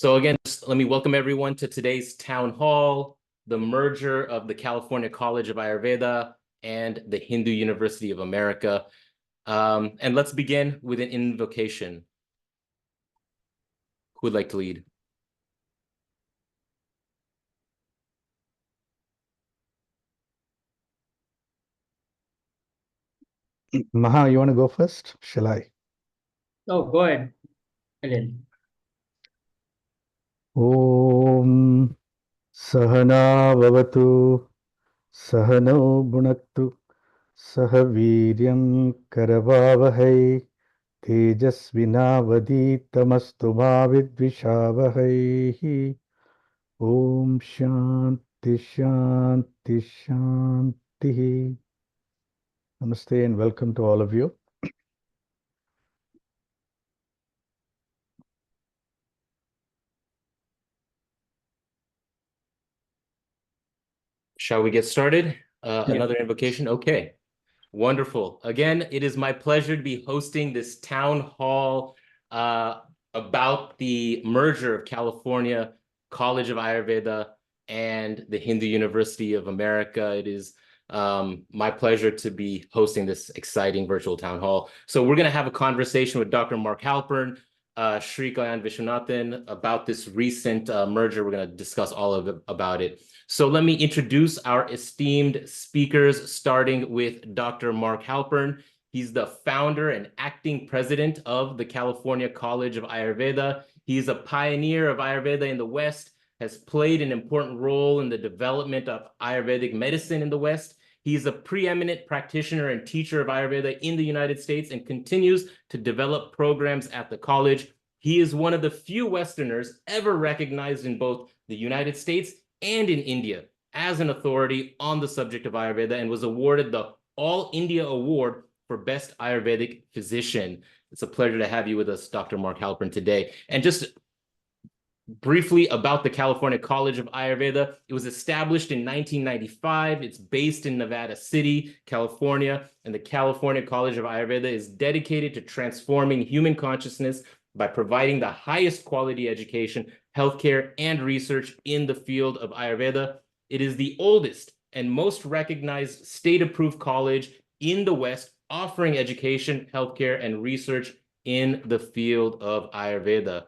So again, let me welcome everyone to today's town hall, the merger of the California College of Ayurveda and the Hindu University of America. And let's begin with an invocation. Who would like to lead? Maha, you want to go first? Shall I? Oh, go ahead, Ellen. Om Sahana Vavatu Sahano Bhunaktu Sahaviryam Karavavahai Tejasvinavaditamastu ma vidvishavahai. Om Shanti Shanti Shanti. Namaste and welcome to all of you. Shall we get started? Another invocation? Okay, wonderful. Again, it is my pleasure to be hosting this town hall about the merger of California College of Ayurveda and the Hindu University of America. It is my pleasure to be hosting this exciting virtual town hall. So we're going to have a conversation with Dr. Mark Halpern, Sri Kalyan Viswanathan about this recent merger. We're going to discuss all of it about it. So let me introduce our esteemed speakers, starting with Dr. Mark Halpern. He's the founder and acting president of the California College of Ayurveda. He's a pioneer of Ayurveda in the West, has played an important role in the development of Ayurvedic medicine in the West. He's a preeminent practitioner and teacher of Ayurveda in the United States and continues to develop programs at the college. He is one of the few Westerners ever recognized in both the United States and in India as an authority on the subject of Ayurveda and was awarded the All India Award for Best Ayurvedic Physician. It's a pleasure to have you with us, Dr. Mark Halpern, today. And just briefly about the California College of Ayurveda. It was established in 1995. It's based in Nevada City, California, and the California College of Ayurveda is dedicated to transforming human consciousness by providing the highest quality education, healthcare, and research in the field of Ayurveda. It is the oldest and most recognized state-approved college in the West, offering education, healthcare, and research in the field of Ayurveda.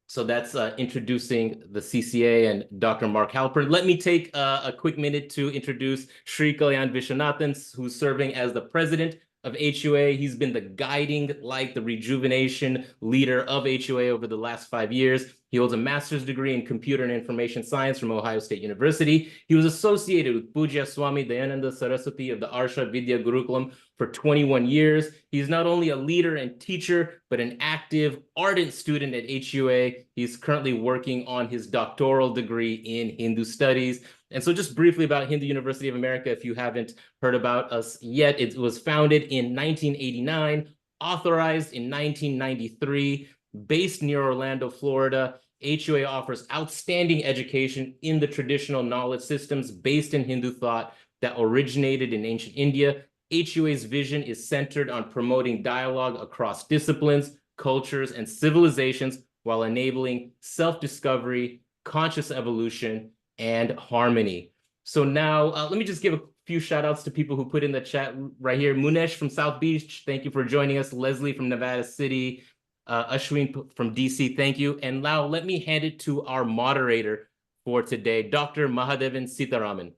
So that's introducing the CCA and Dr. Mark Halpern. Let me take a quick minute to introduce Sri Kalyan Viswanathan, who's serving as the president of HUA. He's been the guiding light, the rejuvenation leader of HUA over the last 5 years. He holds a master's degree in computer and information science from Ohio State University. He was associated with Pujya Swami Dayananda Saraswati of the Arsha Vidya Gurukulam for 21 years. He's not only a leader and teacher, but an active, ardent student at HUA. He's currently working on his doctoral degree in Hindu studies. And so just briefly about Hindu University of America, if you haven't heard about us yet, it was founded in 1989, authorized in 1993, based near Orlando, Florida. HUA offers outstanding education in the traditional knowledge systems based in Hindu thought that originated in ancient India. HUA's vision is centered on promoting dialogue across disciplines, cultures, and civilizations while enabling self-discovery, conscious evolution, and harmony. So now let me just give a few shout outs to people who put in the chat right here. Munesh from South Beach, thank you for joining us. Leslie from Nevada City, Ashwin from DC, thank you. And now let me hand it to our moderator for today, Dr. Mahadevan Sitaraman.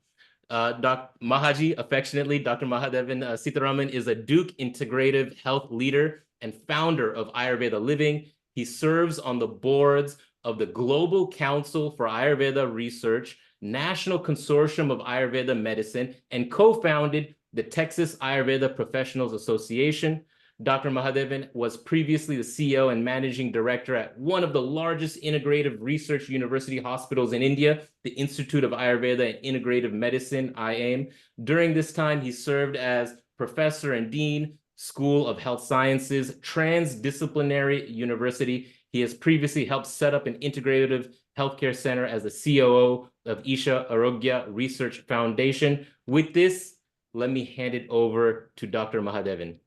Dr. Mahaji, affectionately, Dr. Mahadevan Sitaraman is a Duke Integrative Health leader and founder of Ayurveda Living. He serves on the boards of the Global Council for Ayurveda Research, National Consortium of Ayurveda Medicine, and co-founded the Texas Ayurveda Professionals Association. Dr. Mahadevan was previously the CEO and managing director at one of the largest integrative research university hospitals in India, the Institute of Ayurveda and Integrative Medicine, IAIM. During this time, he served as professor and dean, School of Health Sciences, Transdisciplinary University. He has previously helped set up an integrative healthcare center as the COO of Isha Arogya Research Foundation. With this, let me hand it over to Dr. Mahadevan.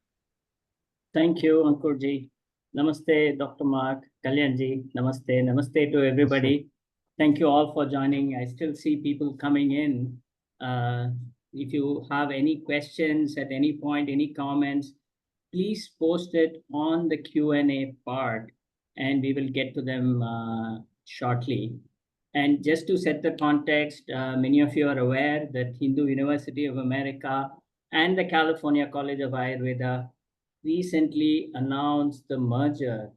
Thank you, Ankurji. Namaste, Dr. Mark, Kalyanji. Namaste. Namaste to everybody. Thank you all for joining. I still see people coming in. If you have any questions at any point, any comments, please post it on the Q&A part, and we will get to them shortly. And just to set the context, many of you are aware that Hindu University of America and the California College of Ayurveda recently announced the merger,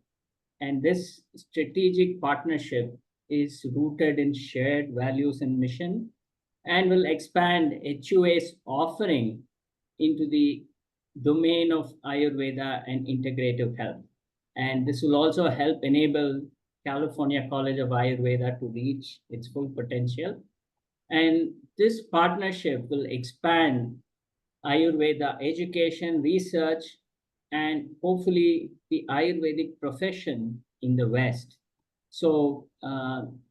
and this strategic partnership is rooted in shared values and mission and will expand HUA's offering into the domain of Ayurveda and integrative health. And this will also help enable California College of Ayurveda to reach its full potential. And this partnership will expand Ayurveda education, research, and hopefully the Ayurvedic profession in the West. So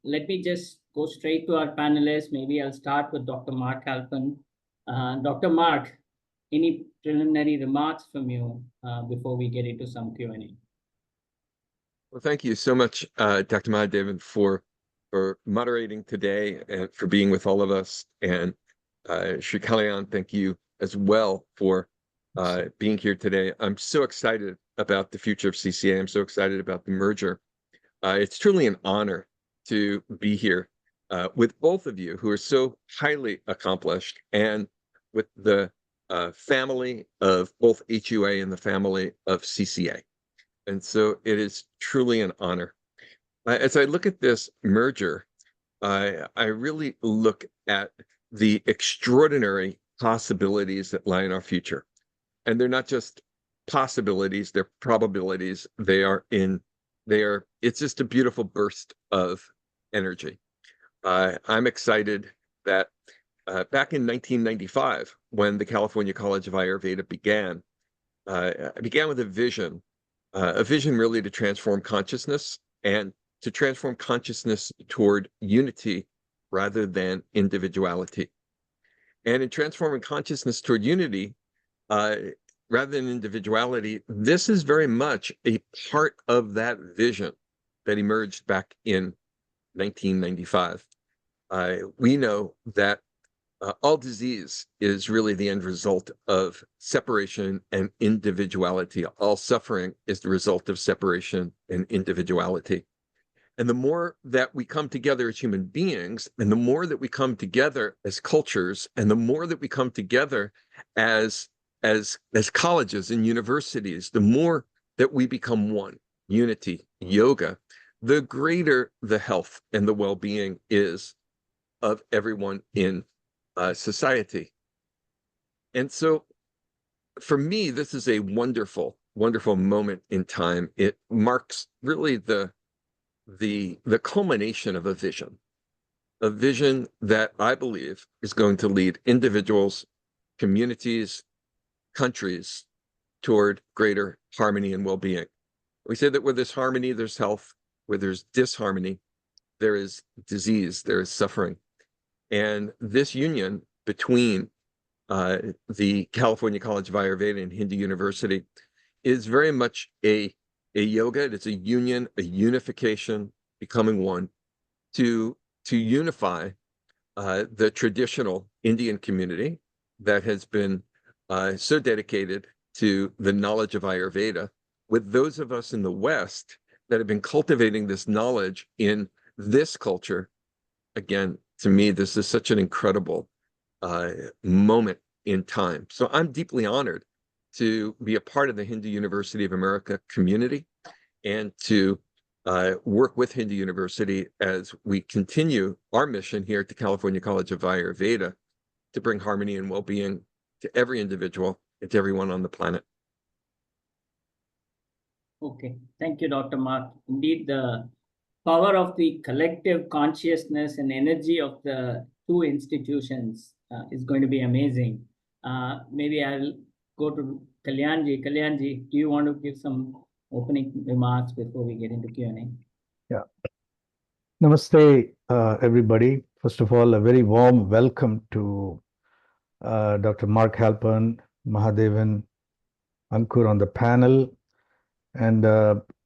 let me just go straight to our panelists. Maybe I'll start with Dr. Mark Halpin. Dr. Mark, any preliminary remarks from you before we get into some Q&A? Well, thank you so much, Dr. Mahadevan, for moderating today and for being with all of us. And Shri Kalyan, thank you as well for being here today. I'm so excited about the future of CCA. I'm so excited about the merger. It's truly an honor to be here with both of you who are so highly accomplished, and with the family of both HUA and the family of CCA. And so it is truly an honor. As I look at this merger, I really look at the extraordinary possibilities that lie in our future. And they're not just possibilities, they're probabilities. It's just a beautiful burst of energy. I'm excited that back in 1995, when the California College of Ayurveda began, I began with a vision really to transform consciousness, and to transform consciousness toward unity rather than individuality. And in transforming consciousness toward unity rather than individuality, this is very much a part of that vision that emerged back in 1995. We know that all disease is really the end result of separation and individuality. All suffering is the result of separation and individuality. And the more that we come together as human beings, and the more that we come together as cultures, and the more that we come together as colleges and universities, the more that we become one, unity, yoga, the greater the health and the well-being is of everyone in society. And so for me, this is a wonderful, wonderful moment in time. It marks really the culmination of a vision that I believe is going to lead individuals, communities, countries toward greater harmony and well-being. We say that where there's harmony, there's health. Where there's disharmony, there is disease, there is suffering. And this union between the California College of Ayurveda and Hindu University is very much a yoga. It's a union, a unification, becoming one, to unify the traditional Indian community that has been so dedicated to the knowledge of Ayurveda with those of us in the West that have been cultivating this knowledge in this culture. Again, to me, this is such an incredible moment in time. So I'm deeply honored to be a part of the Hindu University of America community, and to work with Hindu University as we continue our mission here at the California College of Ayurveda to bring harmony and well-being to every individual and to everyone on the planet. Okay, thank you, Dr. Mark. Indeed, the power of the collective consciousness and energy of the two institutions is going to be amazing. Maybe I'll go to Kalyanji. Kalyanji, do you want to give some opening remarks before we get into Q&A? Yeah. Namaste, everybody. First of all, a very warm welcome to Dr. Mark Halpin, Mahadevan, Ankur on the panel. and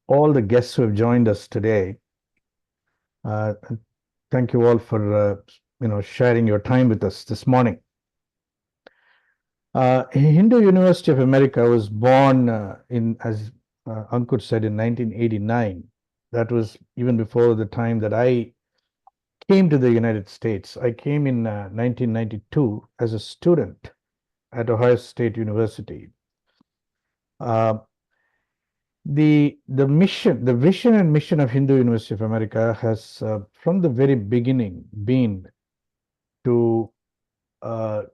all the guests who have joined us today. Thank you all for sharing your time with us this morning. Hindu University of America was born as Ankur said, in 1989. That was even before the time that I came to the United States. I came in 1992 as a student at Ohio State University. The vision and mission of Hindu University of America has from the very beginning been to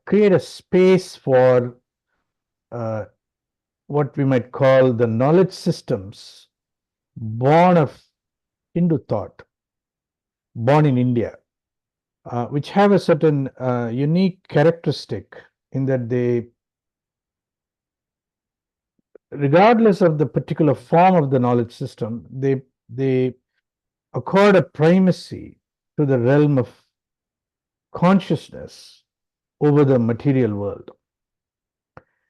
create a space for what we might call the knowledge systems born of Hindu thought, born in India, which have a certain unique characteristic in that they, regardless of the particular form of the knowledge system, they accord a primacy to the realm of consciousness over the material world.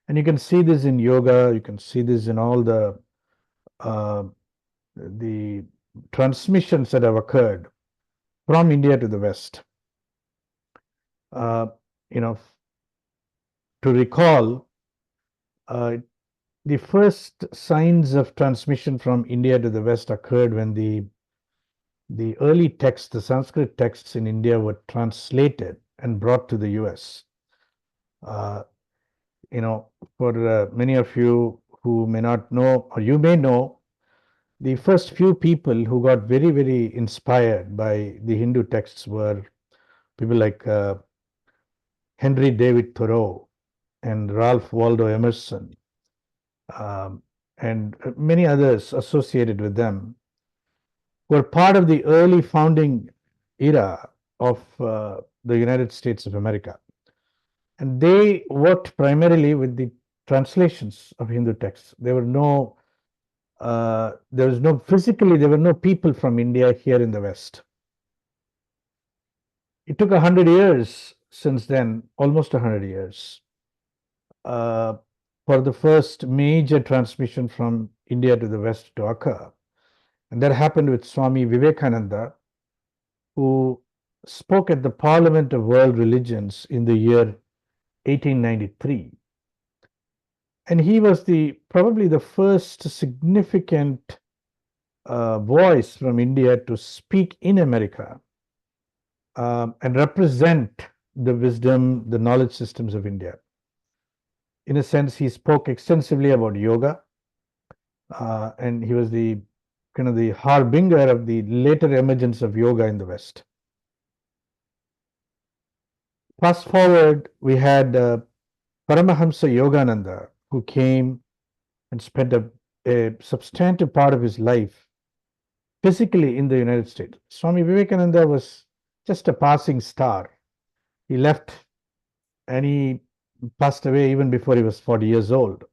And you can see this in yoga, you can see this in all the transmissions that have occurred from India to the West. To recall, the first signs of transmission from India to the West occurred when the early texts, the Sanskrit texts in India, were translated and brought to the US. For many of you who may not know, or you may know, the first few people who got very, very inspired by the Hindu texts were people like Henry David Thoreau and Ralph Waldo Emerson, and many others associated with them, were part of the early founding era of the United States of America. And they worked primarily with the translations of Hindu texts. There were no people from India here in the West. It took 100 years since then, almost 100 years, for the first major transmission from India to the West to occur. And that happened with Swami Vivekananda, who spoke at the Parliament of World Religions in the year 1893. And he was probably the first significant voice from India to speak in America and represent the wisdom, the knowledge systems of India. In a sense, he spoke extensively about yoga, and he was the harbinger of the later emergence of yoga in the West. Fast forward, we had Paramahamsa Yogananda, who came and spent a substantive part of his life physically in the United States. Swami Vivekananda was just a passing star. He left and he passed away even before he was 40 years old.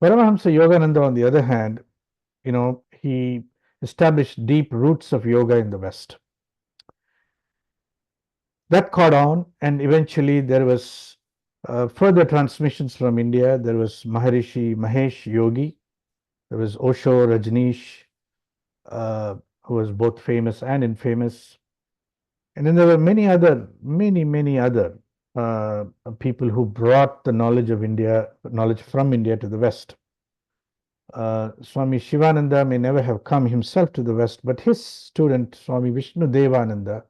Paramahamsa Yogananda, on the other hand, he established deep roots of yoga in the West. That caught on, and eventually there was further transmissions from India. There was Maharishi Mahesh Yogi. There was Osho Rajneesh, who was both famous and infamous. And then there were many other people who brought the knowledge from India to the West. Swami Shivananda may never have come himself to the West, but his student, Swami Vishnu Devananda,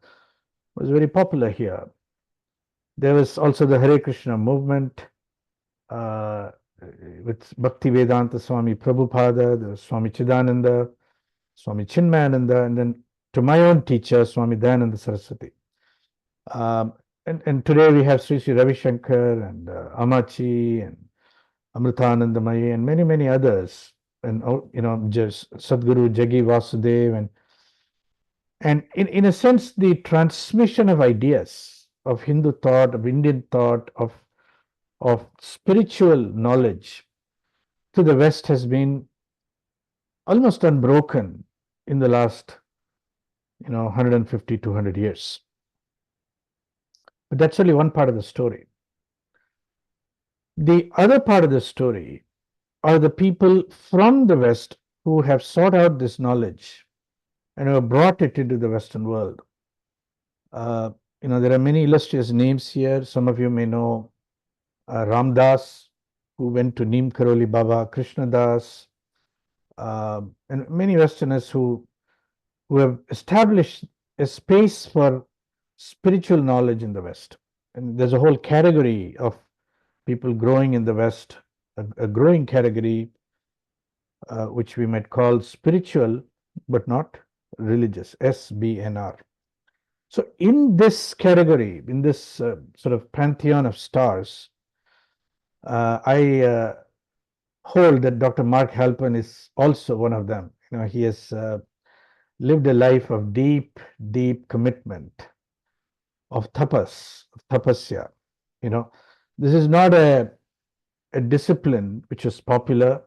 was very popular here. There was also the Hare Krishna movement with Bhaktivedanta Swami Prabhupada, there was Swami Chidananda, Swami Chinmayananda, and then to my own teacher, Swami Dayananda Saraswati. And today we have Sri Sri Ravi Shankar and Amachi and Amritanandamayi and many, many others. And just Sadguru Jagi Vasudev. And in a sense, the transmission of ideas, of Hindu thought, of Indian thought, of spiritual knowledge to the West has been almost unbroken in the last 150, 200 years. But that's only one part of the story. The other part of the story are the people from the West who have sought out this knowledge and who have brought it into the Western world. There are many illustrious names here. Some of you may know Ram Das, who went to Neem Karoli Baba, Krishna Das, and many Westerners who have established a space for spiritual knowledge in the West. And there's a whole category of people growing in the West, a growing category, which we might call spiritual, but not religious, SBNR. So in this category, in this sort of pantheon of stars, I hold that Dr. Mark Halpern is also one of them. He has lived a life of deep, deep commitment, of tapasya. This is not a discipline which is popular.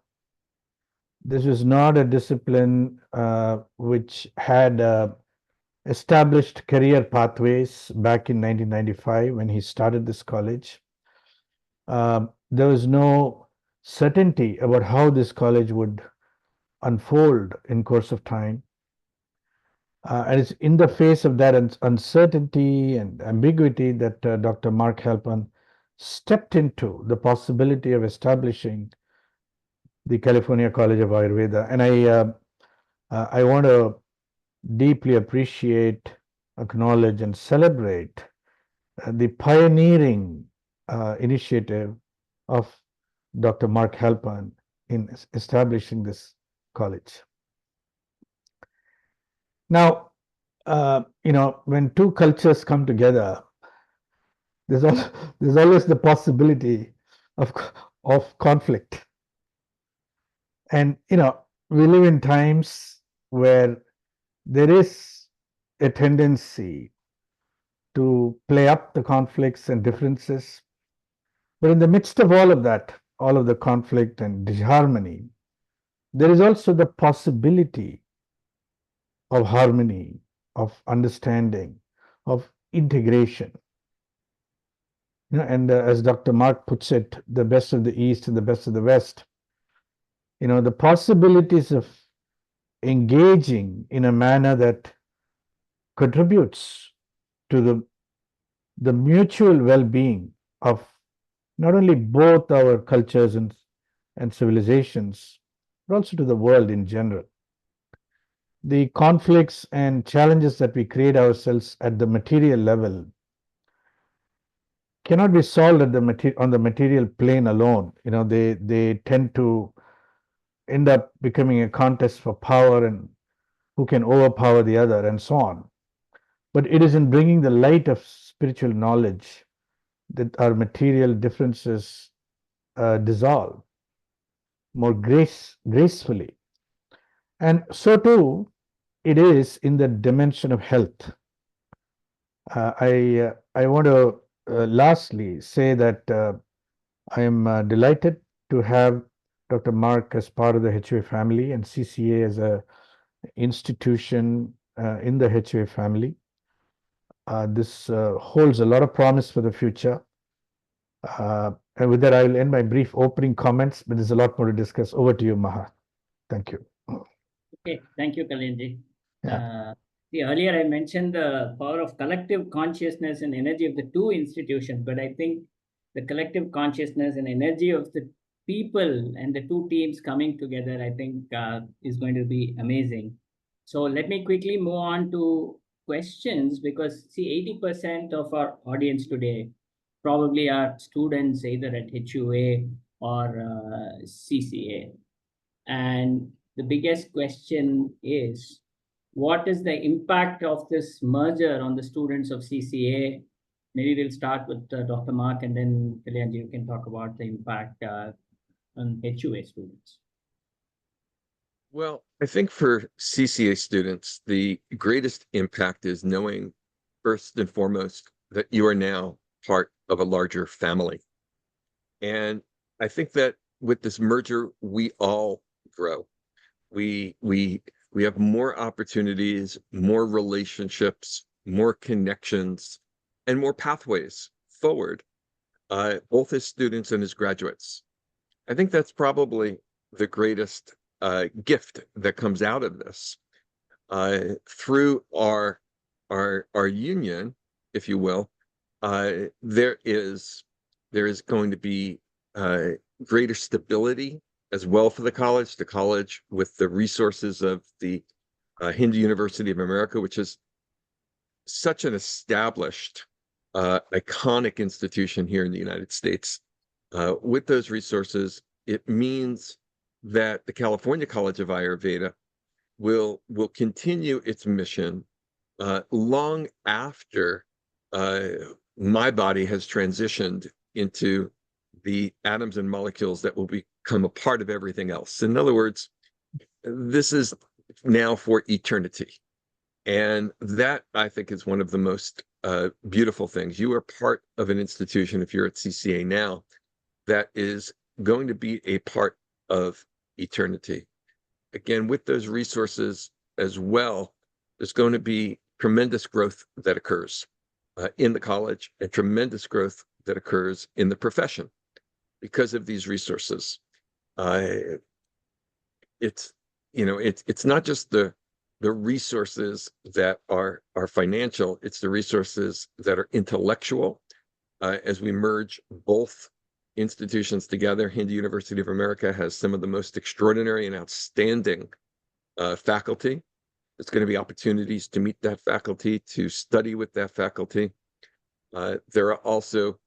This is not a discipline which had established career pathways back in 1995 when he started this college. There was no certainty about how this college would unfold in course of time. And it's in the face of that uncertainty and ambiguity that Dr. Mark Halpern stepped into the possibility of establishing the California College of Ayurveda. And I want to deeply appreciate, acknowledge, and celebrate the pioneering initiative of Dr. Mark Halpern in establishing this college. Now, when two cultures come together, there's always the possibility of conflict. And, we live in times where there is a tendency to play up the conflicts and differences. But in the midst of all of that, all of the conflict and disharmony, there is also the possibility of harmony, of understanding, of integration. And as Dr. Mark puts it, the best of the East and the best of the West. The possibilities of engaging in a manner that contributes to the mutual well-being of not only both our cultures and civilizations, but also to the world in general. The conflicts and challenges that we create ourselves at the material level cannot be solved on the material plane alone. They tend to end up becoming a contest for power and who can overpower the other and so on. But it is in bringing the light of spiritual knowledge that our material differences dissolve more gracefully. And so too, it is in the dimension of health. I want to lastly say that I am delighted to have Dr. Mark as part of the HUA family and CCA as an institution in the HUA family. This holds a lot of promise for the future. And with that, I will end my brief opening comments, but there's a lot more to discuss. Over to you, Maha. Thank you. Okay, thank you, Kalyanji. Yeah. Earlier I mentioned the power of collective consciousness and energy of the two institutions, but I think the collective consciousness and energy of the people and the two teams coming together, I think is going to be amazing. So let me quickly move on to questions, because see, 80% of our audience today probably are students either at HUA or CCA. And the biggest question is, what is the impact of this merger on the students of CCA? Maybe we'll start with Dr. Mark, and then Kalyanji, you can talk about the impact on HUA students. Well, I think for CCA students, the greatest impact is knowing first and foremost that you are now part of a larger family. And I think that with this merger, we all grow. We have more opportunities, more relationships, more connections, and more pathways forward, both as students and as graduates. I think that's probably the greatest gift that comes out of this. Through our union, if you will, there is going to be greater stability as well for the college. The college, with the resources of the Hindu University of America, which is such an established, iconic institution here in the United States. With those resources, it means that the California College of Ayurveda will continue its mission long after my body has transitioned into the atoms and molecules that will become a part of everything else. In other words, this is now for eternity. And that, I think, is one of the most beautiful things. You are part of an institution, if you're at CCA now, that is going to be a part of eternity. Again, with those resources as well, there's going to be tremendous growth that occurs in the college, and tremendous growth that occurs in the profession because of these resources. It's not just the resources that are financial, it's the resources that are intellectual. As we merge both institutions together, Hindu University of America has some of the most extraordinary and outstanding faculty. There's going to be opportunities to meet that faculty, to study with that faculty. There are also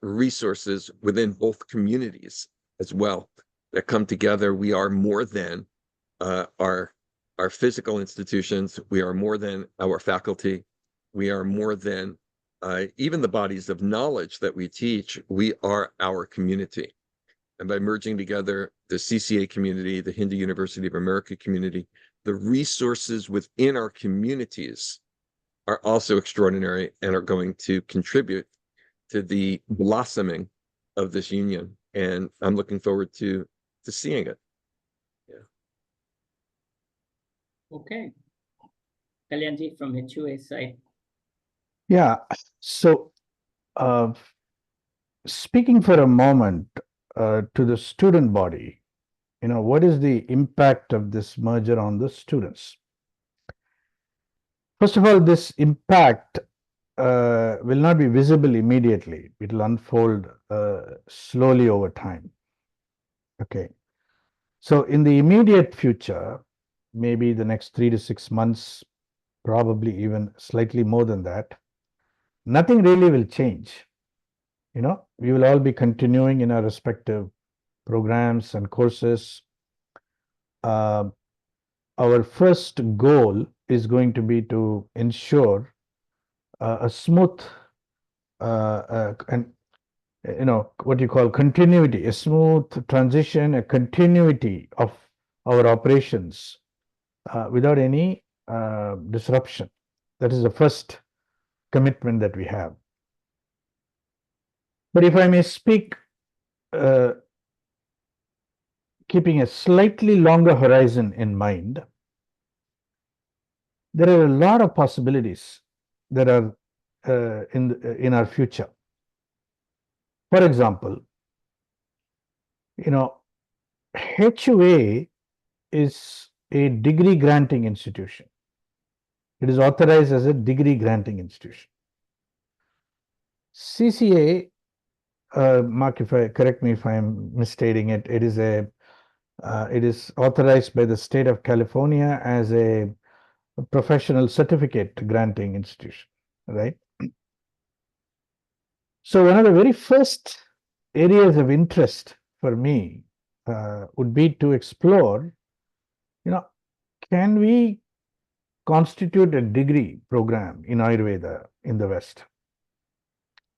resources within both communities as well that come together. We are more than our physical institutions. We are more than our faculty. We are more than even the bodies of knowledge that we teach. We are our community. And by merging together the CCA community, the Hindu University of America community, the resources within our communities are also extraordinary and are going to contribute to the blossoming of this union. And I'm looking forward to seeing it. Okay. Kalyanji from HUA side. Yeah. So, speaking for a moment to the student body, what is the impact of this merger on the students? First of all, this impact will not be visible immediately. It will unfold slowly over time. Okay. So in the immediate future, maybe the next 3 to 6 months, probably even slightly more than that, nothing really will change. We will all be continuing in our respective programs and courses. Our first goal is going to be to ensure a smooth and what you call continuity, a smooth transition, a continuity of our operations without any disruption. That is the first commitment that we have. But if I may speak, keeping a slightly longer horizon in mind, there are a lot of possibilities that are in our future. For example, HUA is a degree granting institution. It is authorized as a degree granting institution. CCA, Mark, correct me if I am misstating it, it is authorized by the state of California as a professional certificate granting institution, right? So one of the very first areas of interest for me would be to explore, can we constitute a degree program in Ayurveda in the West?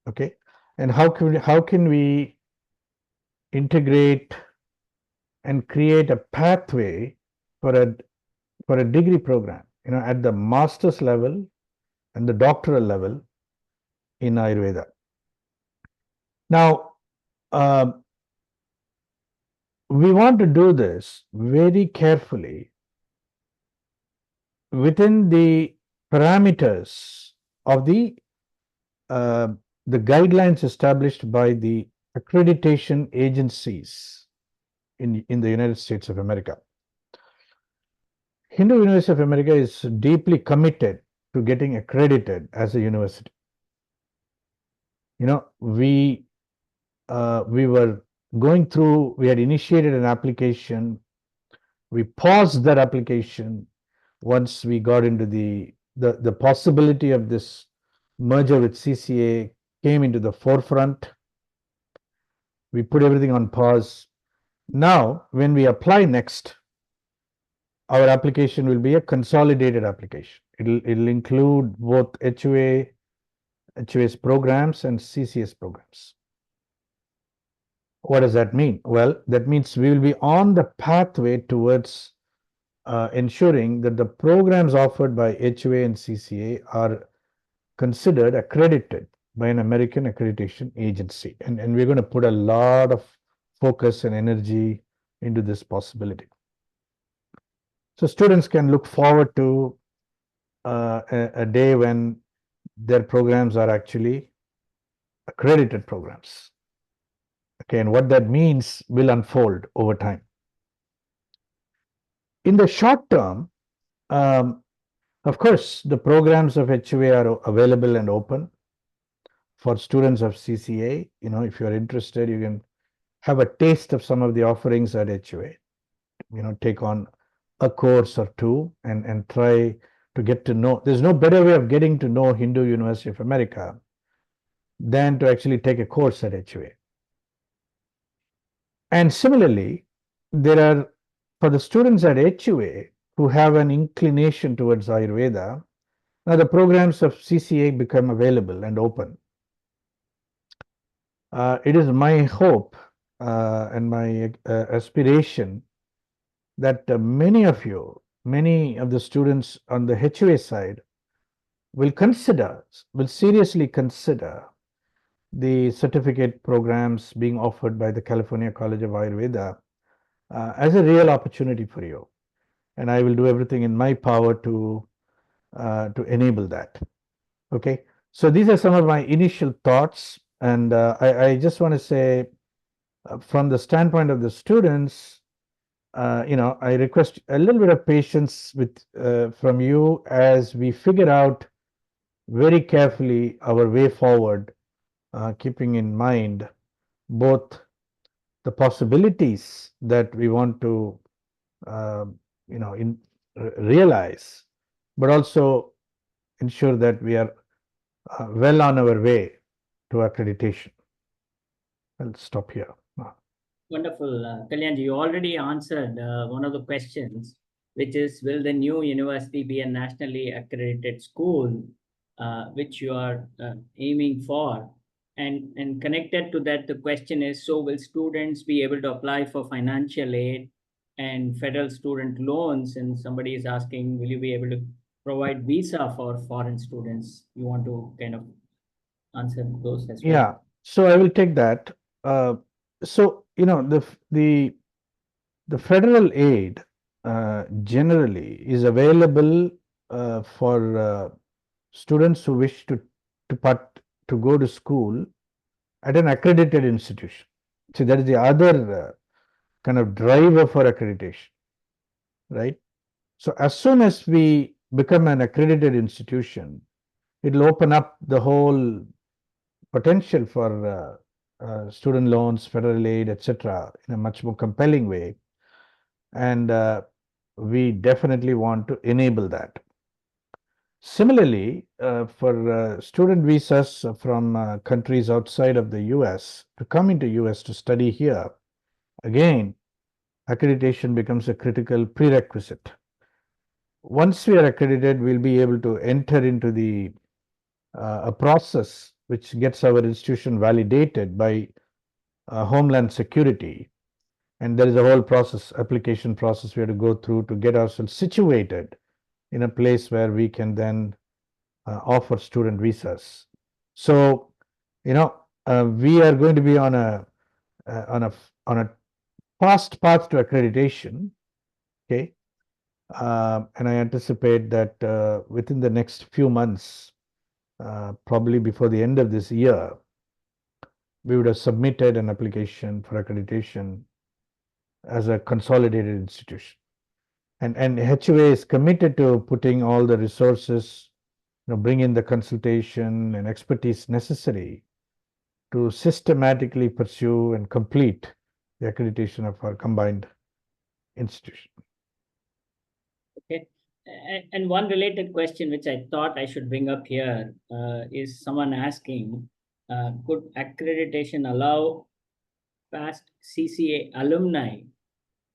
Okay, and how can we integrate and create a pathway for a degree program, at the master's level and the doctoral level in Ayurveda. Now, we want to do this very carefully within the parameters of the guidelines established by the accreditation agencies in the United States of America. Hindu University of America is deeply committed to getting accredited as a university. You know, we were going through, we had initiated an application. We paused that application once we got into the possibility of this merger with CCA came into the forefront. We put everything on pause. Now, when we apply next, our application will be a consolidated application. It'll include both HUA's programs and CCS programs. What does that mean? Well, that means we will be on the pathway towards ensuring that the programs offered by HUA and CCA are considered accredited by an American accreditation agency. And we're going to put a lot of focus and energy into this possibility. So students can look forward to a day when their programs are actually accredited programs. Okay, and what that means will unfold over time. In the short term, of course, the programs of HUA are available and open for students of CCA. You know, if you're interested, you can have a taste of some of the offerings at HUA. You know, take on a course or two and try to get to know. There's no better way of getting to know Hindu University of America than to actually take a course at HUA. And similarly, there are, for the students at HUA who have an inclination towards Ayurveda, now the programs of CCA become available and open. It is my hope and my aspiration that many of the students on the HUA side will seriously consider the certificate programs being offered by the California College of Ayurveda as a real opportunity for you. And I will do everything in my power to enable that. Okay, so these are some of my initial thoughts, and I just want to say, from the standpoint of the students, you know, I request a little bit of patience from you as we figure out very carefully our way forward, keeping in mind both the possibilities that we want to you know, realize, but also ensure that we are well on our way to accreditation. I'll stop here. Wonderful. Kalyanji, you already answered one of the questions, which is, will the new university be a nationally accredited school, which you are aiming for? And connected to that, the question is, so will students be able to apply for financial aid and federal student loans? And somebody is asking, will you be able to provide visa for foreign students? You want to kind of answer those as well? Yeah, so I will take that. So, you know, the federal aid generally is available for students who wish to go to school at an accredited institution. So that is the other kind of driver for accreditation, right? So as soon as we become an accredited institution, it will open up the whole potential for student loans, federal aid, etc., in a much more compelling way. And we definitely want to enable that. Similarly, for student visas from countries outside of the US to come into US to study here, again, accreditation becomes a critical prerequisite. Once we are accredited, we'll be able to enter into a process which gets our institution validated by Homeland Security. And there is a whole process, application process we have to go through to get ourselves situated in a place where we can then offer student visas. So, you know, we are going to be on a fast path to accreditation. Okay, and I anticipate that within the next few months, probably before the end of this year, we would have submitted an application for accreditation as a consolidated institution. And HUA is committed to putting all the resources, bring in the consultation and expertise necessary to systematically pursue and complete the accreditation of our combined institution. Okay. And one related question, which I thought I should bring up here, is someone asking, could accreditation allow past CCA alumni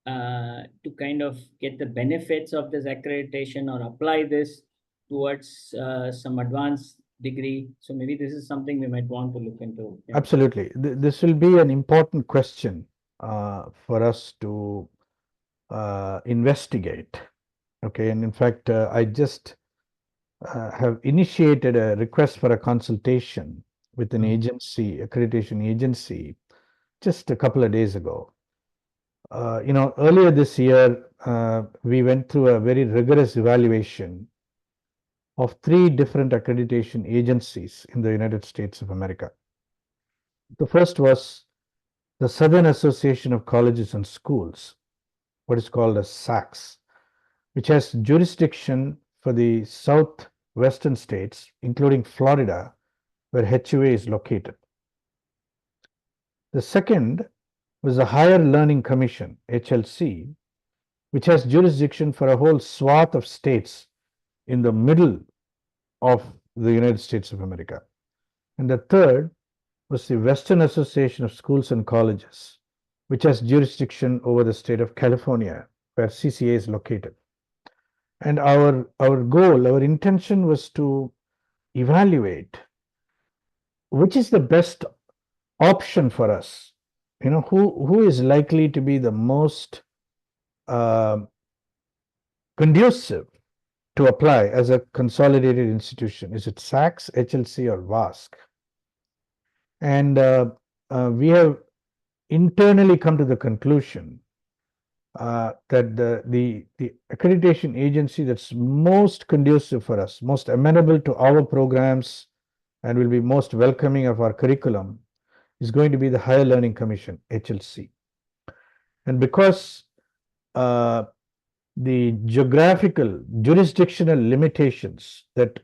to kind of get the benefits of this accreditation or apply this towards some advanced degree? So maybe this is something we might want to look into. Yeah. Absolutely. This will be an important question for us to investigate. Okay, and in fact, I just have initiated a request for a consultation with an agency, accreditation agency, just a couple of days ago. Earlier this year, we went through a very rigorous evaluation of 3 different accreditation agencies in the United States of America. The first was the Southern Association of Colleges and Schools, what is called as SACS, which has jurisdiction for the southwestern states, including Florida, where HUA is located. The second was the Higher Learning Commission, HLC, which has jurisdiction for a whole swath of states in the middle of the United States of America. And the third was the Western Association of Schools and Colleges, which has jurisdiction over the state of California, where CCA is located. And our goal, our intention was to evaluate which is the best option for us. Who is likely to be the most conducive to apply as a consolidated institution? Is it SACS, HLC, or WASC? And we have internally come to the conclusion that the accreditation agency that's most conducive for us, most amenable to our programs, and will be most welcoming of our curriculum, is going to be the Higher Learning Commission, HLC. And because the geographical, jurisdictional limitations that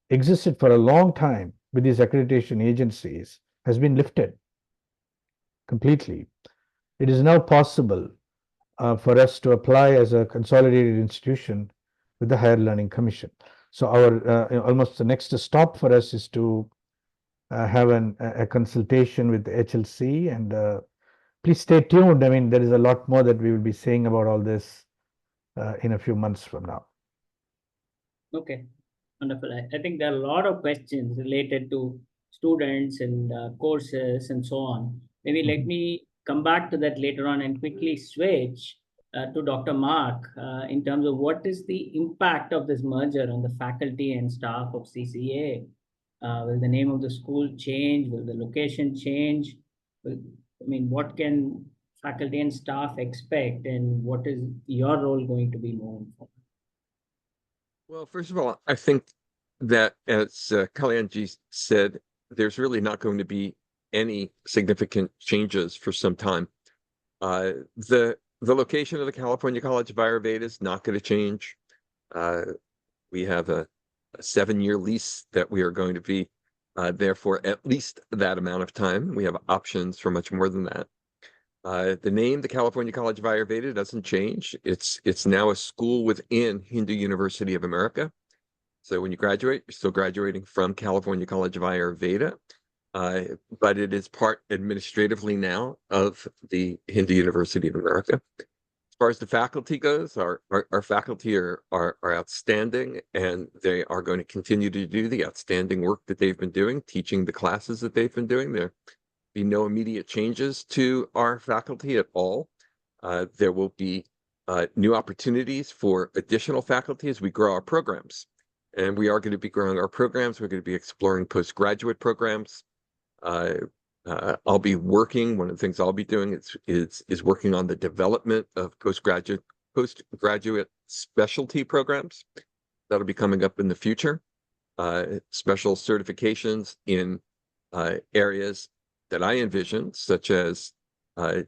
existed for a long time with these accreditation agencies has been lifted completely, it is now possible for us to apply as a consolidated institution with the Higher Learning Commission. So our almost the next stop for us is to have a consultation with the HLC, and please stay tuned. I mean, there is a lot more that we will be saying about all this in a few months from now. Okay, wonderful. I think there are a lot of questions related to students and courses and so on. Maybe let me come back to that later on and quickly switch to Dr. Mark in terms of what is the impact of this merger on the faculty and staff of CCA. Will the name of the school change? Will the location change? What can faculty and staff expect, and what is your role going to be moving forward? Well, first of all, I think that, as Kalyanji said, there's really not going to be any significant changes for some time. The location of the California College of Ayurveda is not going to change. We have a 7-year lease that we are going to be there for at least that amount of time. We have options for much more than that. The name, the California College of Ayurveda, doesn't change. It's now a school within Hindu University of America. So when you graduate, you're still graduating from California College of Ayurveda, but it is part administratively now of the Hindu University of America. As far as the faculty goes, our faculty are outstanding, and they are going to continue to do the outstanding work that they've been doing, teaching the classes that they've been doing. There be no immediate changes to our faculty at all. There will be new opportunities for additional faculty as we grow our programs. And we are going to be growing our programs. We're going to be exploring postgraduate programs. I'll be working, one of the things I'll be doing is working on the development of postgraduate specialty programs. That'll be coming up in the future. Special certifications in areas that I envision, such as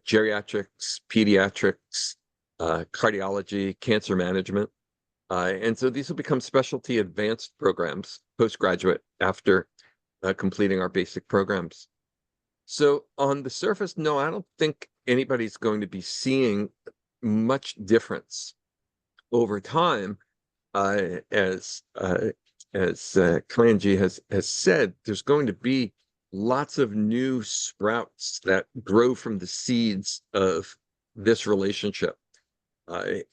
geriatrics, pediatrics, cardiology, cancer management. And so these will become specialty advanced programs, postgraduate, after completing our basic programs. So on the surface, no, I don't think anybody's going to be seeing much difference over time. As Kalyanji has said, there's going to be lots of new sprouts that grow from the seeds of this relationship.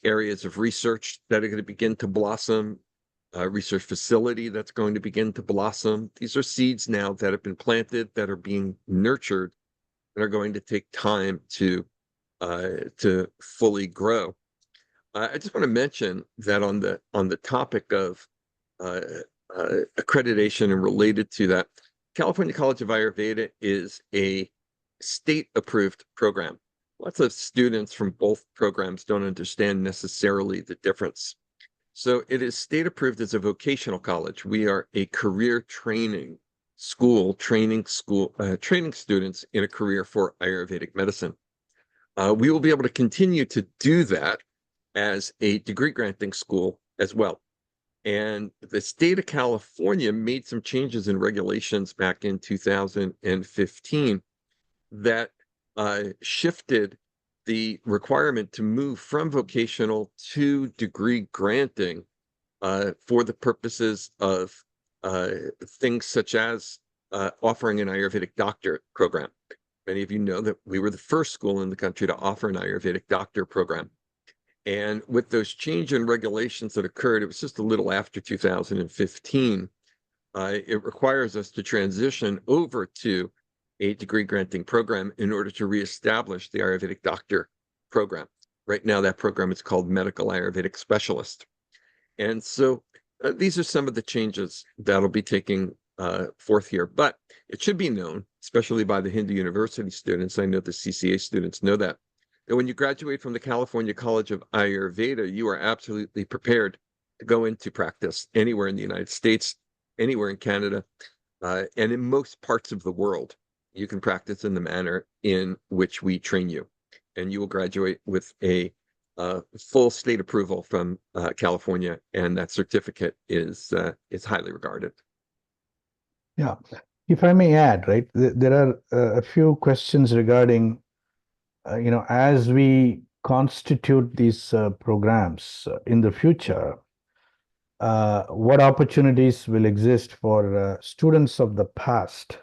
Areas of research that are going to begin to blossom, research facility that's going to begin to blossom. These are seeds now that have been planted, that are being nurtured, and are going to take time to fully grow. I just want to mention that on the topic of accreditation and related to that, California College of Ayurveda is a state-approved program. Lots of students from both programs don't understand necessarily the difference. So it is state-approved as a vocational college. We are a career training school, training students in a career for Ayurvedic medicine. We will be able to continue to do that as a degree granting school as well. And the state of California made some changes in regulations back in 2015 that shifted the requirement to move from vocational to degree granting for the purposes of things such as offering an Ayurvedic doctorate program. Many of you know that we were the first school in the country to offer an Ayurvedic doctor program. And with those change in regulations that occurred, it was just a little after 2015, it requires us to transition over to a degree granting program in order to reestablish the Ayurvedic doctor program. Right now, that program is called Medical Ayurvedic Specialist. And so these are some of the changes that'll be taking forth here. But it should be known, especially by the Hindu University students, I know the CCA students know that when you graduate from the California College of Ayurveda, you are absolutely prepared to go into practice anywhere in the United States, anywhere in Canada, and in most parts of the world. You can practice in the manner in which we train you, and you will graduate with a full state approval from California, and that certificate is highly regarded. Yeah, if I may add, right, there are a few questions regarding, as we constitute these programs in the future, what opportunities will exist for students of the past,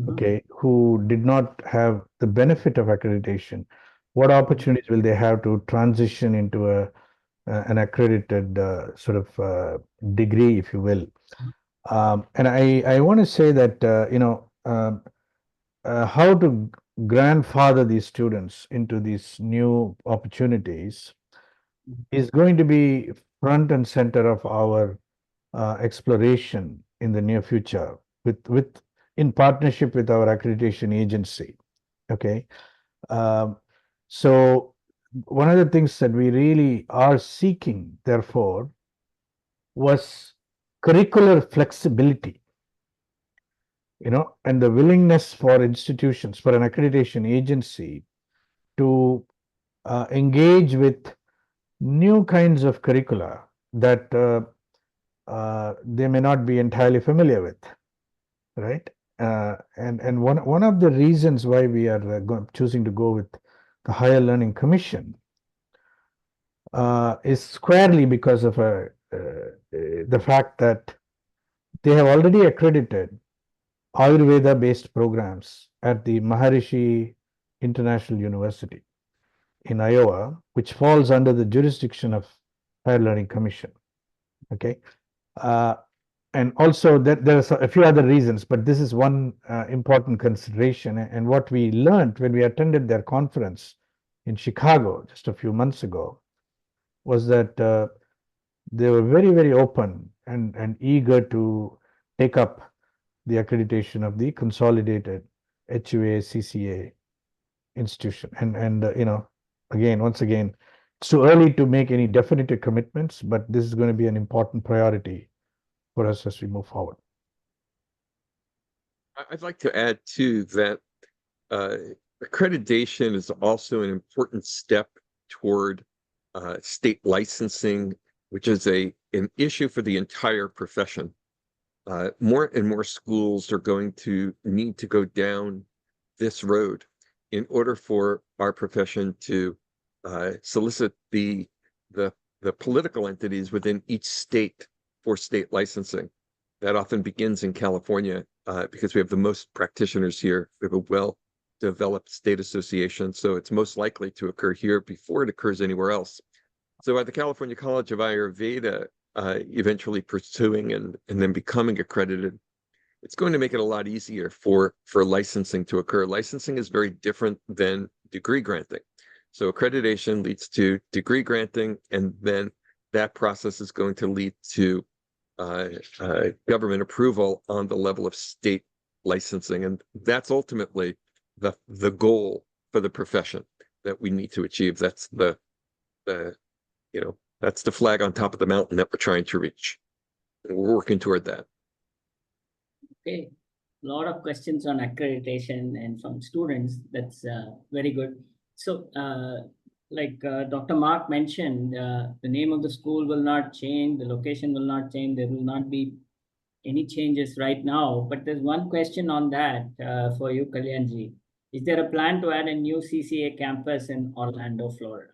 okay, who did not have the benefit of accreditation? What opportunities will they have to transition into an accredited sort of degree, if you will? And I want to say that, how to grandfather these students into these new opportunities is going to be front and center of our exploration in the near future in partnership with our accreditation agency. Okay. So one of the things that we really are seeking, therefore, was curricular flexibility, and the willingness for institutions, for an accreditation agency to engage with new kinds of curricula that they may not be entirely familiar with, right? And one of the reasons why we are choosing to go with the Higher Learning Commission is squarely because of the fact that they have already accredited Ayurveda-based programs at the Maharishi International University in Iowa, which falls under the jurisdiction of Higher Learning Commission. Okay, and also there are a few other reasons, but this is one important consideration. And what we learned when we attended their conference in Chicago just a few months ago was that they were very, very open and eager to take up the accreditation of the consolidated HUA CCA institution. And once again, it's too early to make any definitive commitments, but this is going to be an important priority for us as we move forward. I'd like to add too that Accreditation is also an important step toward state licensing, which is an issue for the entire profession. More and more schools are going to need to go down this road in order for our profession to solicit the political entities within each state for state licensing. That often begins in California because we have the most practitioners here. We have a well-developed state association, so it's most likely to occur here before it occurs anywhere else. So at the California College of Ayurveda, eventually pursuing and then becoming accredited, it's going to make it a lot easier for licensing to occur. Licensing is very different than degree granting. So accreditation leads to degree granting, and then that process is going to lead to government approval on the level of state licensing. And that's ultimately the goal for the profession that we need to achieve. That's that's the flag on top of the mountain that we're trying to reach. And we're working toward that. Okay, a lot of questions on accreditation and from students. That's very good. So, like Dr. Mark mentioned, the name of the school will not change, the location will not change, there will not be any changes right now. But there's one question on that for you, Kalyanji. Is there a plan to add a new CCA campus in Orlando, Florida?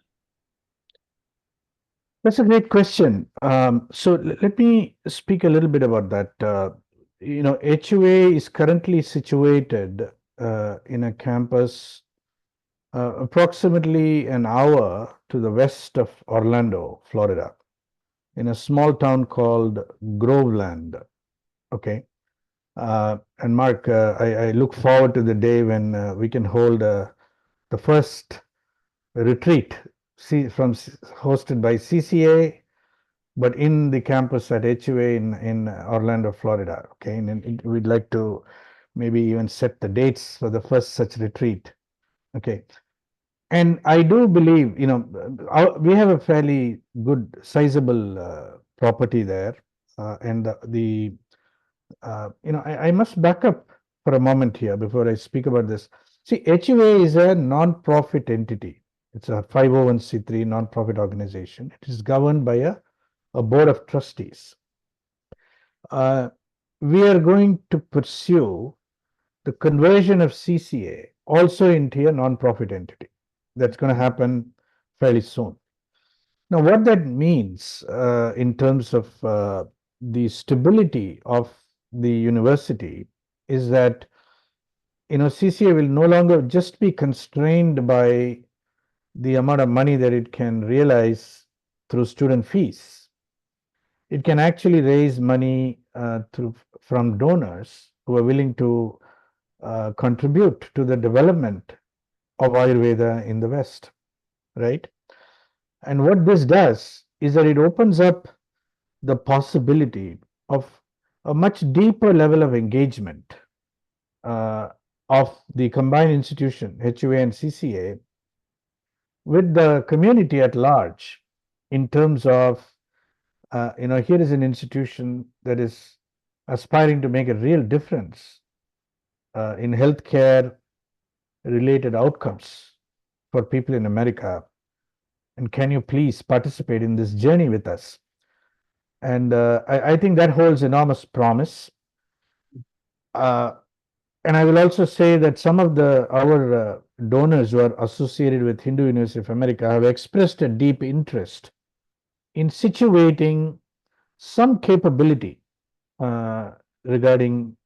That's a great question. So let me speak a little bit about that. HUA is currently situated in a campus approximately an hour to the west of Orlando, Florida, in a small town called Groveland. Okay. And Mark, I look forward to the day when we can hold the first retreat hosted by CCA, but in the campus at HUA in Orlando, Florida. Okay, and we'd like to maybe even set the dates for the first such retreat. Okay, and I do believe we have a fairly good sizable property there, and I must back up for a moment here before I speak about this. See, HUA is a non-profit entity. It's a 501c3 non-profit organization. It is governed by a board of trustees. We are going to pursue the conversion of CCA also into a non-profit entity. That's going to happen fairly soon. Now, what that means in terms of the stability of the university is that CCA will no longer just be constrained by the amount of money that it can realize through student fees. It can actually raise money from donors who are willing to contribute to the development of Ayurveda in the West, right? And what this does is that it opens up the possibility of a much deeper level of engagement of the combined institution, HUA and CCA, with the community at large in terms of, here is an institution that is aspiring to make a real difference in healthcare related outcomes for people in America. And can you please participate in this journey with us? And I think that holds enormous promise. And I will also say that some of our donors who are associated with Hindu University of America have expressed a deep interest in situating some capability regarding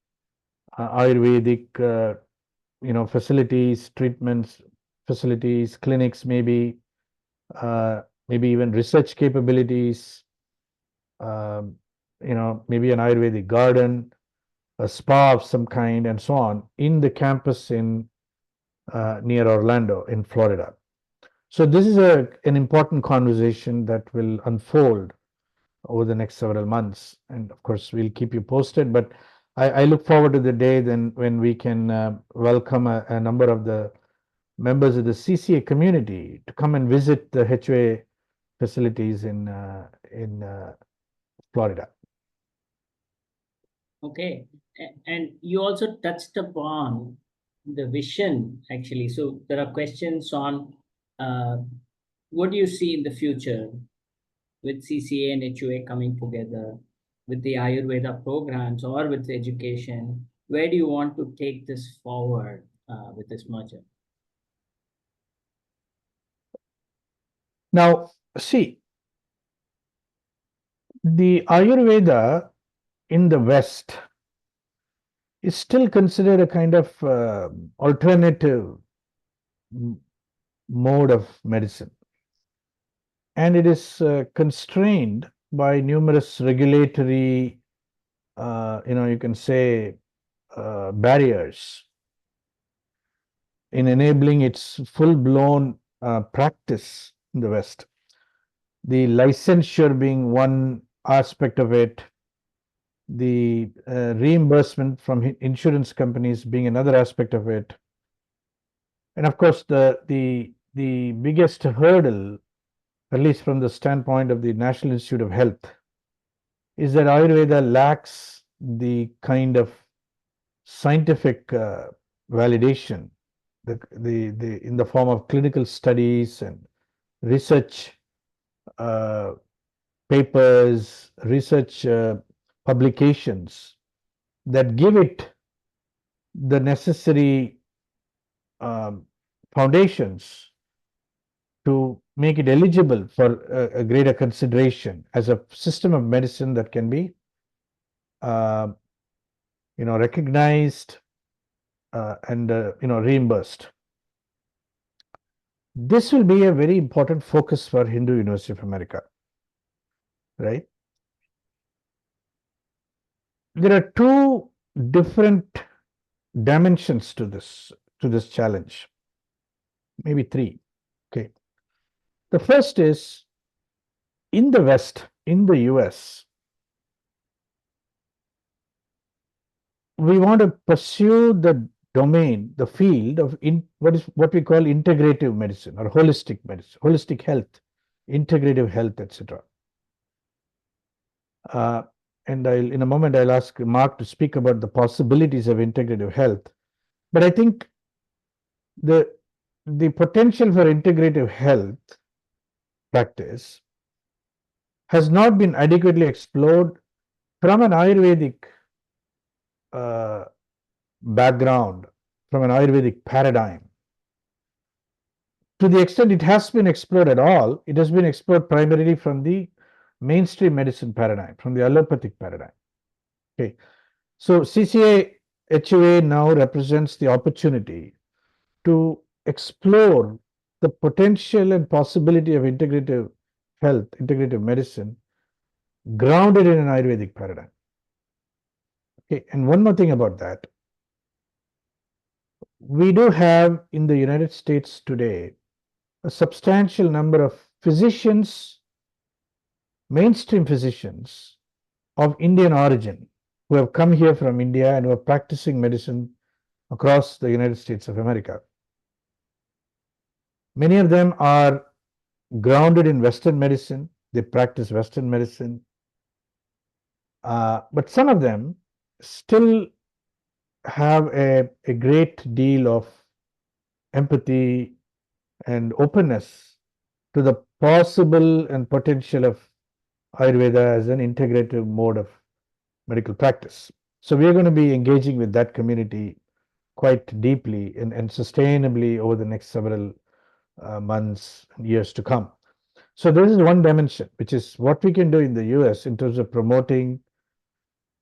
Ayurvedic, facilities, treatments, facilities, clinics, maybe even research capabilities, maybe an Ayurvedic garden, a spa of some kind, and so on, in the campus in near Orlando in Florida. So this is an important conversation that will unfold over the next several months, and of course we'll keep you posted. But I look forward to the day then when we can welcome a number of the members of the CCA community to come and visit the HUA facilities in Florida. Okay, and you also touched upon the vision actually. So there are questions on what do you see in the future with CCA and HUA coming together, with the Ayurveda programs or with education? Where do you want to take this forward with this merger? Now, see, the Ayurveda in the West is still considered a kind of alternative mode of medicine. And it is constrained by numerous regulatory, you can say, barriers in enabling its full-blown practice in the West. The licensure being one aspect of it, the reimbursement from insurance companies being another aspect of it, and of course the biggest hurdle, at least from the standpoint of the National Institute of Health, is that Ayurveda lacks the kind of scientific validation, in the form of clinical studies and research papers, research publications that give it the necessary foundations to make it eligible for a greater consideration as a system of medicine that can be recognized and reimbursed. This will be a very important focus for Hindu University of America, right? There are two different dimensions to this challenge, maybe three. Okay. The first is, in the West, in the US, we want to pursue the domain, the field of what we call integrative medicine or holistic medicine, holistic health, integrative health, etc. And in a moment I'll ask Mark to speak about the possibilities of integrative health. But I think the potential for integrative health practice has not been adequately explored from an Ayurvedic background, from an Ayurvedic paradigm. To the extent it has been explored at all, it has been explored primarily from the mainstream medicine paradigm, from the allopathic paradigm. Okay, so CCA HUA now represents the opportunity to explore the potential and possibility of integrative health, integrative medicine, grounded in an Ayurvedic paradigm. Okay, and one more thing about that. We do have in the United States today a substantial number of physicians, mainstream physicians of Indian origin who have come here from India and who are practicing medicine across the United States of America. Many of them are grounded in Western medicine. They practice Western medicine. But some of them still have a great deal of empathy and openness to the possible and potential of Ayurveda as an integrative mode of medical practice. So we are going to be engaging with that community quite deeply and sustainably over the next several months and years to come. So this is one dimension, which is what we can do in the US in terms of promoting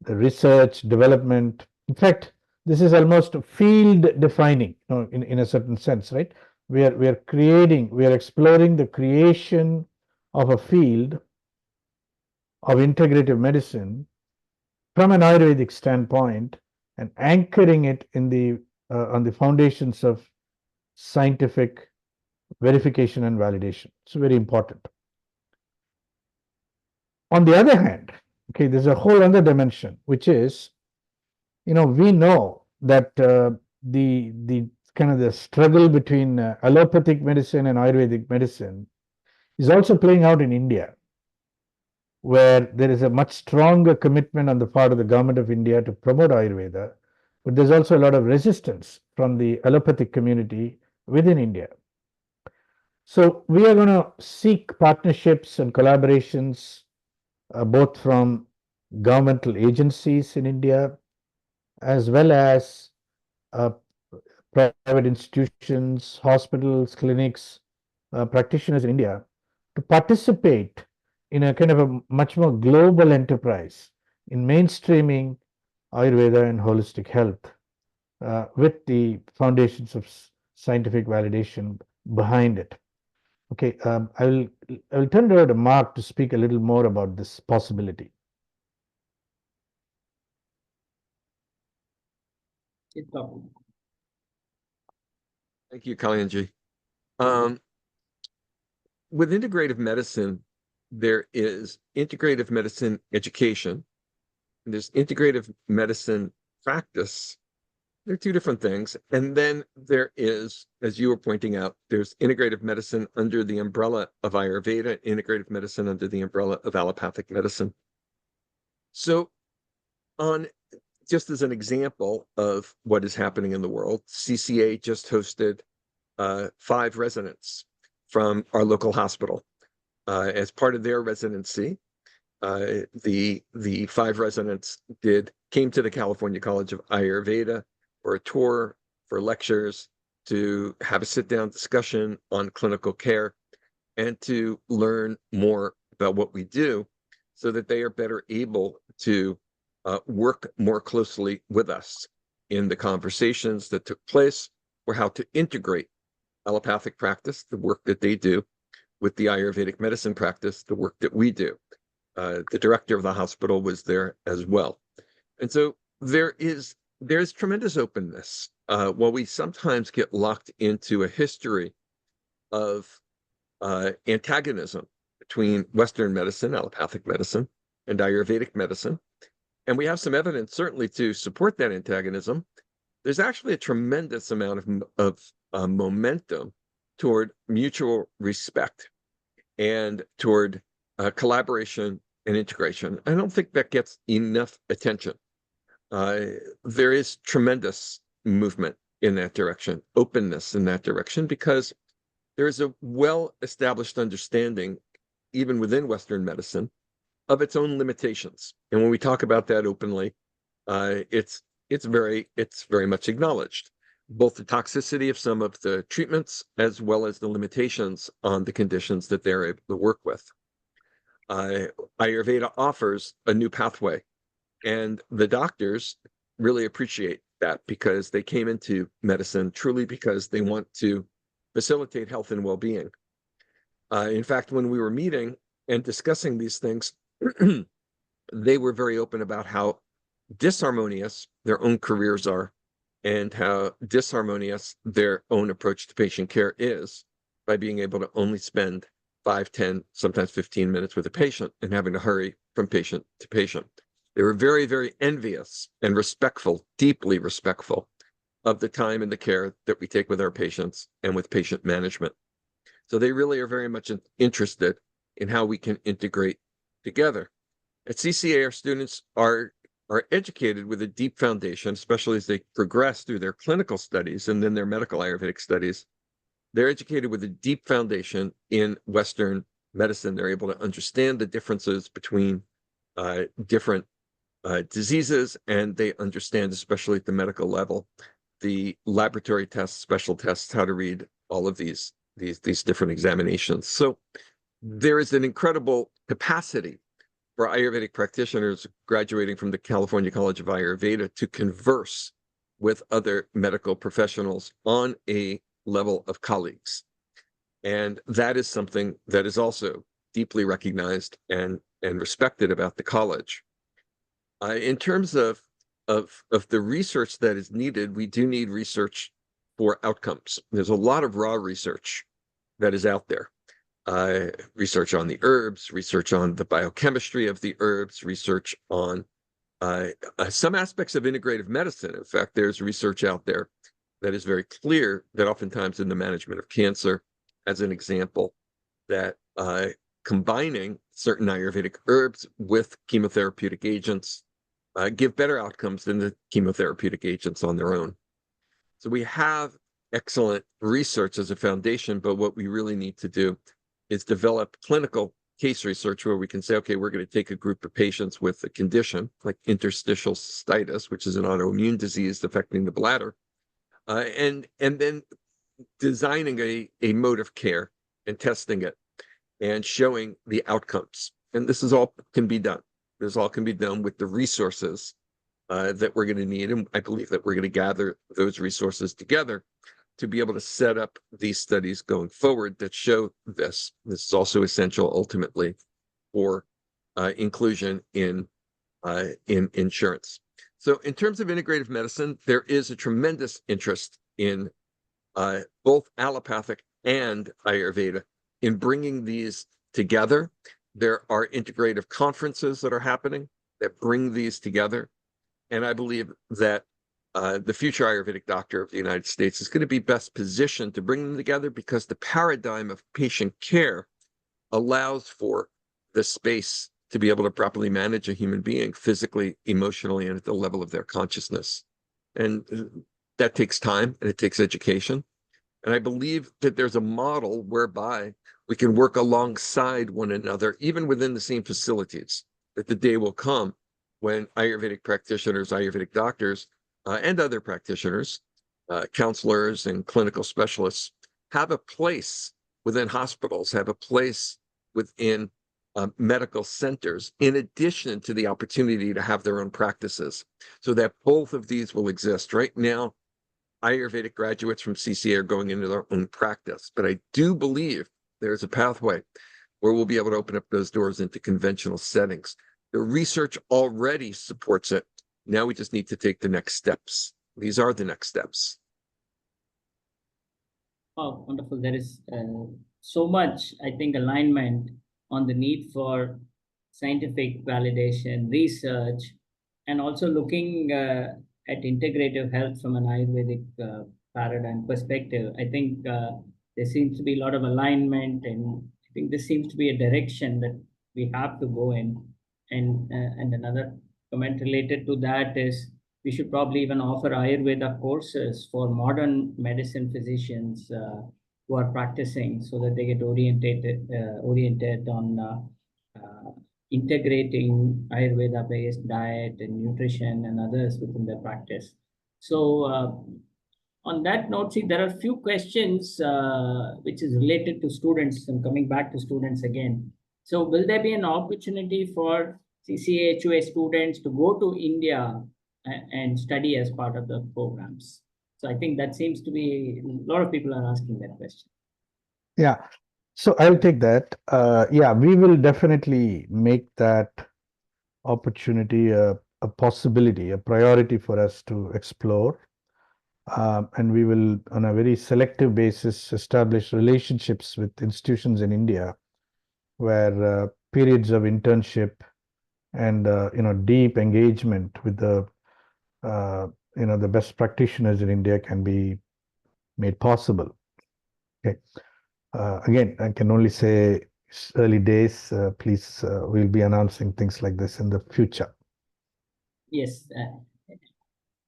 the research, development. In fact, this is almost field defining, in a certain sense, right? We are exploring the creation of a field of integrative medicine from an Ayurvedic standpoint and anchoring it in on the foundations of scientific verification and validation. It's very important. On the other hand, okay, there's a whole other dimension, which is, we know that the kind of the struggle between allopathic medicine and Ayurvedic medicine is also playing out in India, where there is a much stronger commitment on the part of the government of India to promote Ayurveda but there's also a lot of resistance from the allopathic community within India. So we are going to seek partnerships and collaborations both from governmental agencies in India as well as private institutions, hospitals, clinics, practitioners in India to participate in a kind of a much more global enterprise in mainstreaming Ayurveda and holistic health with the foundations of scientific validation behind it. Okay, I will turn it over to Mark to speak a little more about this possibility. Thank you, Kalyanji. With integrative medicine, there is integrative medicine education, and there's integrative medicine practice. They're two different things. And then there is, as you were pointing out, there's integrative medicine under the umbrella of Ayurveda, integrative medicine under the umbrella of allopathic medicine. So just as an example of what is happening in the world, CCA just hosted 5 residents from our local hospital. As part of their residency, the 5 residents came to the California College of Ayurveda for a tour, for lectures, to have a sit-down discussion on clinical care, and to learn more about what we do so that they are better able to work more closely with us in the conversations that took place, or how to integrate allopathic practice, the work that they do, with the Ayurvedic medicine practice, the work that we do. The director of the hospital was there as well. And so there's tremendous openness. While we sometimes get locked into a history of antagonism between Western medicine, allopathic medicine, and Ayurvedic medicine, and we have some evidence certainly to support that antagonism, there's actually a tremendous amount of momentum toward mutual respect and toward collaboration and integration. I don't think that gets enough attention. There is tremendous movement in that direction, openness in that direction, because there is a well-established understanding, even within Western medicine, of its own limitations. And when we talk about that openly, it's very much acknowledged, both the toxicity of some of the treatments as well as the limitations on the conditions that they're able to work with. Ayurveda offers a new pathway, and the doctors really appreciate that, because they came into medicine truly because they want to facilitate health and well-being. In fact, when we were meeting and discussing these things, they were very open about how disharmonious their own careers are and how disharmonious their own approach to patient care is, by being able to only spend 5, 10, sometimes 15 minutes with a patient and having to hurry from patient to patient. They were very, very envious and respectful, deeply respectful, of the time and the care that we take with our patients and with patient management. So they really are very much interested in how we can integrate together. At CCA, our students are educated with a deep foundation, especially as they progress through their clinical studies and then their medical Ayurvedic studies. They're educated with a deep foundation in Western medicine. They're able to understand the differences between different diseases, and they understand, especially at the medical level, the laboratory tests, special tests, how to read all of these different examinations. So there is an incredible capacity for Ayurvedic practitioners graduating from the California College of Ayurveda to converse with other medical professionals on a level of colleagues. And that is something that is also deeply recognized and respected about the college. In terms of the research that is needed, we do need research for outcomes. There's a lot of raw research that is out there. Research on the herbs, research on the biochemistry of the herbs, research on some aspects of integrative medicine. In fact, there's research out there that is very clear that oftentimes in the management of cancer, as an example, that combining certain Ayurvedic herbs with chemotherapeutic agents give better outcomes than the chemotherapeutic agents on their own. So we have excellent research as a foundation, but what we really need to do is develop clinical case research where we can say, okay, we're going to take a group of patients with a condition like interstitial cystitis, which is an autoimmune disease affecting the bladder, and then designing a mode of care and testing it and showing the outcomes. And this is all can be done. This all can be done with the resources that we're going to need. And I believe that we're going to gather those resources together to be able to set up these studies going forward that show this. This is also essential ultimately for inclusion in insurance. So in terms of integrative medicine, there is a tremendous interest in both allopathic and Ayurveda in bringing these together. There are integrative conferences that are happening that bring these together. And I believe that the future Ayurvedic doctor of the United States is going to be best positioned to bring them together because the paradigm of patient care allows for the space to be able to properly manage a human being physically, emotionally, and at the level of their consciousness. And that takes time and it takes education. And I believe that there's a model whereby we can work alongside one another, even within the same facilities, that the day will come when Ayurvedic practitioners, Ayurvedic doctors, and other practitioners, counselors and clinical specialists have a place within hospitals, have a place within medical centers, in addition to the opportunity to have their own practices, so that both of these will exist. Right now, Ayurvedic graduates from CCA are going into their own practice, but I do believe there's a pathway where we'll be able to open up those doors into conventional settings. The research already supports it. Now we just need to take the next steps. These are the next steps. Oh, wonderful. There is so much, I think, alignment on the need for scientific validation, research, and also looking at integrative health from an Ayurvedic paradigm perspective. I think there seems to be a lot of alignment, and I think this seems to be a direction that we have to go in. And another comment related to that is we should probably even offer Ayurveda courses for modern medicine physicians who are practicing, so that they get oriented on integrating Ayurveda-based diet and nutrition and others within their practice. So on that note, see, there are a few questions which is related to students, and coming back to students again. So will there be an opportunity for CCA HUA students to go to India and study as part of the programs? So I think that seems to be, a lot of people are asking that question. Yeah, so I'll take that. Yeah, we will definitely make that opportunity a possibility, a priority for us to explore. And we will, on a very selective basis, establish relationships with institutions in India where periods of internship and deep engagement with the the best practitioners in India can be made possible. Okay. Again, I can only say it's early days. Please, we'll be announcing things like this in the future. Yes.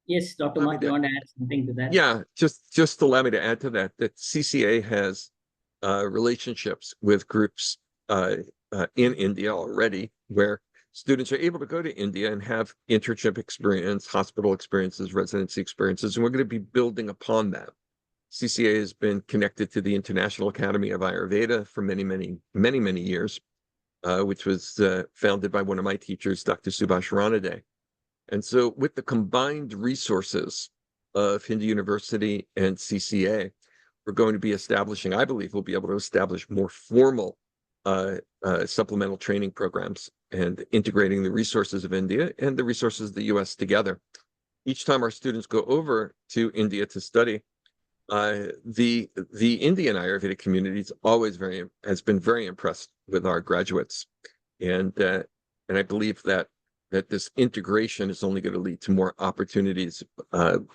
Yes, Dr. Mark, you want to add something to that? Yeah, just allow me to add to that CCA has relationships with groups in India already, where students are able to go to India and have internship experience, hospital experiences, residency experiences, and we're going to be building upon that. CCA has been connected to the International Academy of Ayurveda for many years, which was founded by one of my teachers, Dr. Subhash Ranade. And so with the combined resources of Hindu University and CCA, we're going to be establishing, I believe we'll be able to establish more formal supplemental training programs and integrating the resources of India and the resources of the US together. Each time our students go over to India to study, the Indian Ayurvedic community has been very impressed with our graduates. And I believe that this integration is only going to lead to more opportunities,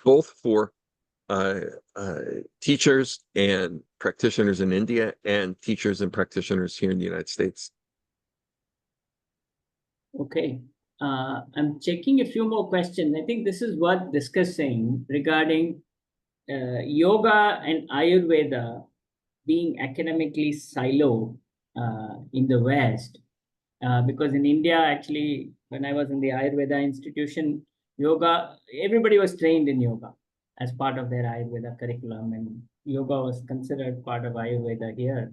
both for teachers and practitioners in India and teachers and practitioners here in the United States. Okay. I'm checking a few more questions. I think this is worth discussing regarding yoga and Ayurveda being academically siloed in the West. Because in India, actually, when I was in the Ayurveda institution, yoga, everybody was trained in yoga as part of their Ayurveda curriculum, and yoga was considered part of Ayurveda here.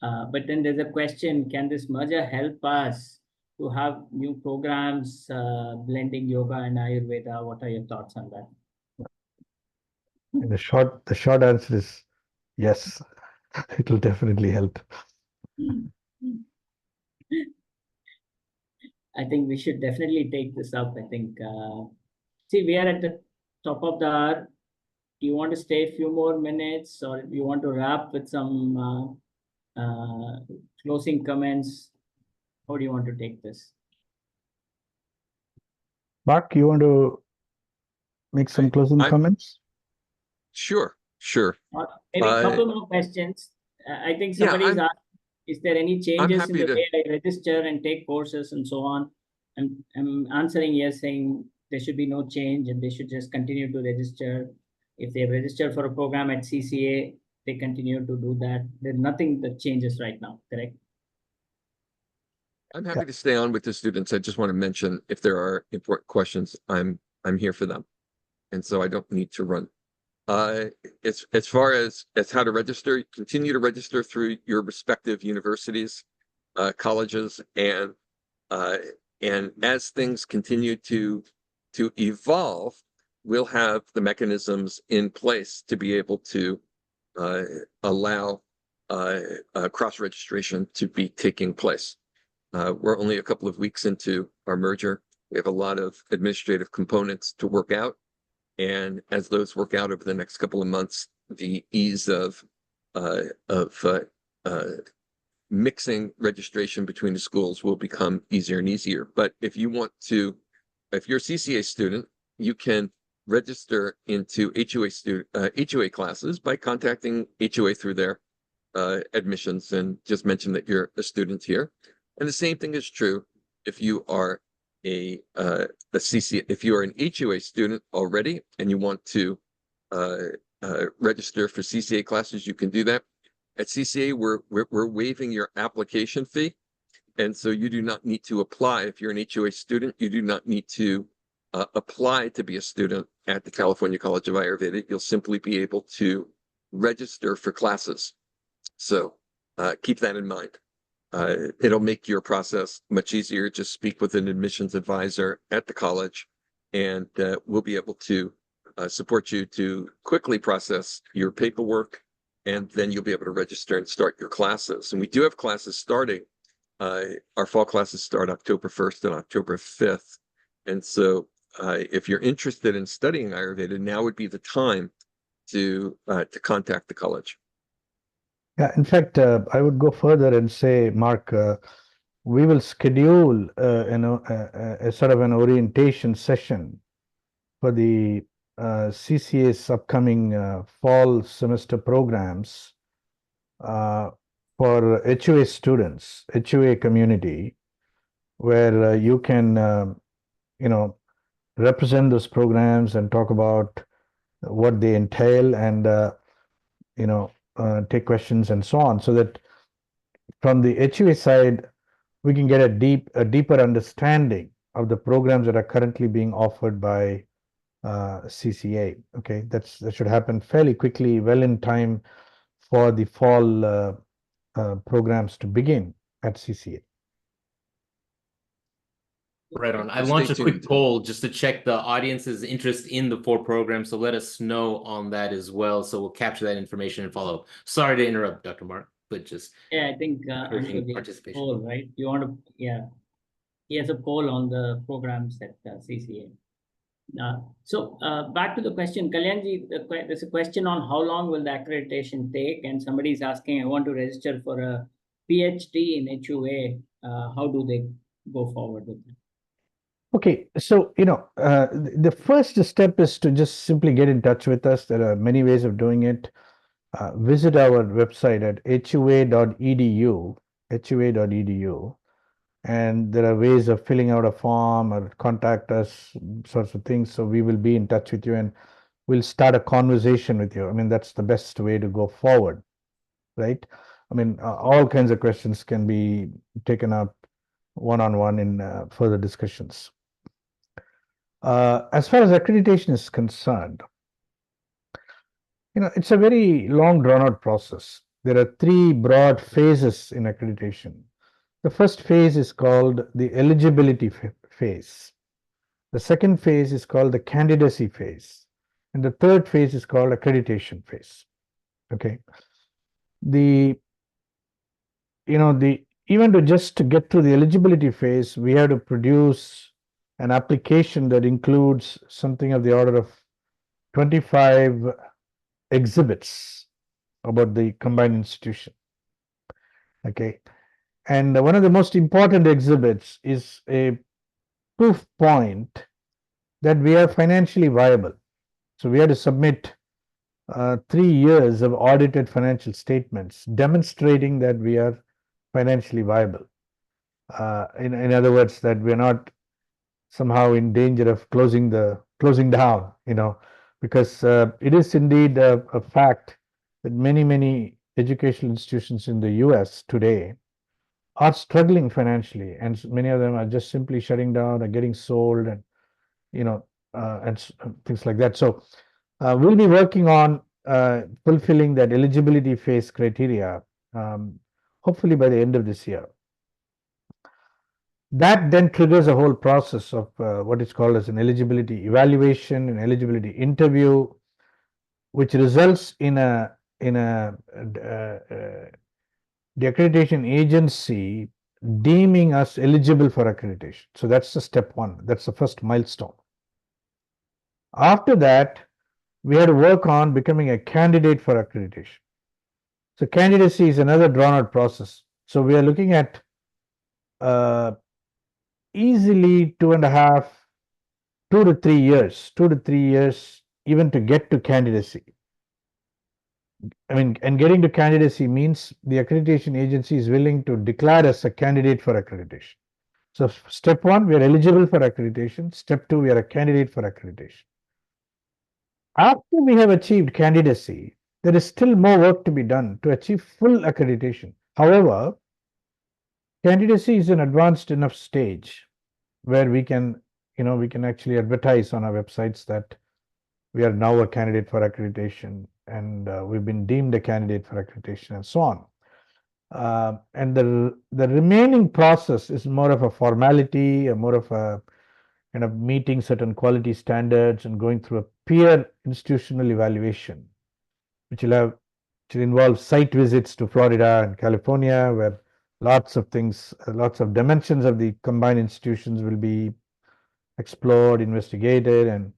But then there's a question, can this merger help us to have new programs blending yoga and Ayurveda? What are your thoughts on that? And the short answer is yes, it will definitely help. I think we should definitely take this up. I think, see, we are at the top of the hour. Do you want to stay a few more minutes, or do you want to wrap with some closing comments? How do you want to take this? Mark, you want to make some closing comments? Sure. Maybe a couple more questions. I think somebody's asked, is there any changes in the way I register and take courses and so on? I'm answering yes, saying there should be no change and they should just continue to register. If they've registered for a program at CCA, they continue to do that. There's nothing that changes right now, correct? I'm happy to stay on with the students. I just want to mention if there are important questions, I'm here for them. And so I don't need to run. As far as how to register, continue to register through your respective universities, colleges, and as things continue to evolve, we'll have the mechanisms in place to be able to allow cross-registration to be taking place. We're only a couple of weeks into our merger. We have a lot of administrative components to work out. And as those work out over the next couple of months, the ease of mixing registration between the schools will become easier and easier. But if you're a CCA student, you can register into HUA classes by contacting HUA through their admissions and just mention that you're a student here. And the same thing is true if you are if you are an HUA student already and you want to register for CCA classes, you can do that. At CCA, we're waiving your application fee, and so you do not need to apply. If you're an HUA student, you do not need to apply to be a student at the California College of Ayurveda. You'll simply be able to register for classes. So keep that in mind. It'll make your process much easier. Just speak with an admissions advisor at the college, and we'll be able to support you to quickly process your paperwork, and then you'll be able to register and start your classes. And we do have classes starting. Our fall classes start October 1st and October 5th. And so if you're interested in studying Ayurveda, now would be the time to contact the college. Yeah, in fact, I would go further and say, Mark, we will schedule a sort of an orientation session for the CCA's upcoming fall semester programs for HUA students, HUA community, where you can, represent those programs and talk about what they entail and, take questions and so on, so that from the HUA side, we can get a deeper understanding of the programs that are currently being offered by CCA. Okay, that should happen fairly quickly, well in time for the fall programs to begin at CCA. Right on. I launched a quick poll just to check the audience's interest in the 4 programs, so let us know on that as well. So we'll capture that information and follow. Sorry to interrupt, Dr. Mark, but just I think participation. Poll, right? You want to, he has a poll on the programs at CCA. So back to the question, Kalyanji, there's a question on how long will the accreditation take, and somebody's asking, I want to register for a PhD in HUA. How do they go forward with it? Okay, so the first step is to just simply get in touch with us. There are many ways of doing it. Visit our website at hua.edu, and there are ways of filling out a form or contact us, sorts of things. So we will be in touch with you and we'll start a conversation with you. I mean, that's the best way to go forward, right? I mean, all kinds of questions can be taken up one-on-one in further discussions. As far as accreditation is concerned, it's a very long drawn-out process. There are three broad phases in accreditation. The first phase is called the eligibility phase. The second phase is called the candidacy phase. And the third phase is called accreditation phase. Okay. Even to just get through the eligibility phase, we have to produce an application that includes something of the order of 25 exhibits about the combined institution. Okay. And one of the most important exhibits is a proof point that we are financially viable. So we have to submit 3 years of audited financial statements demonstrating that we are financially viable. In other words, that we're not somehow in danger of closing down, because it is indeed a fact that many educational institutions in the US today are struggling financially, and many of them are just simply shutting down or getting sold, and things like that. So we'll be working on fulfilling that eligibility phase criteria, hopefully by the end of this year. That then triggers a whole process of what is called as an eligibility evaluation, an eligibility interview, which results in the accreditation agency deeming us eligible for accreditation. So that's the step one. That's the first milestone. After that, we had to work on becoming a candidate for accreditation. So candidacy is another drawn-out process. So we are looking at easily 2 to 3 years, even to get to candidacy. I mean, and getting to candidacy means the accreditation agency is willing to declare us a candidate for accreditation. So step one, we are eligible for accreditation. Step two, we are a candidate for accreditation. After we have achieved candidacy, there is still more work to be done to achieve full accreditation. However, candidacy is an advanced enough stage where we can actually advertise on our websites that we are now a candidate for accreditation, and we've been deemed a candidate for accreditation, and so on. And the remaining process is more of a formality, more of a kind of meeting certain quality standards and going through a peer institutional evaluation, which will involve site visits to Florida and California, where lots of dimensions of the combined institutions will be explored, investigated, and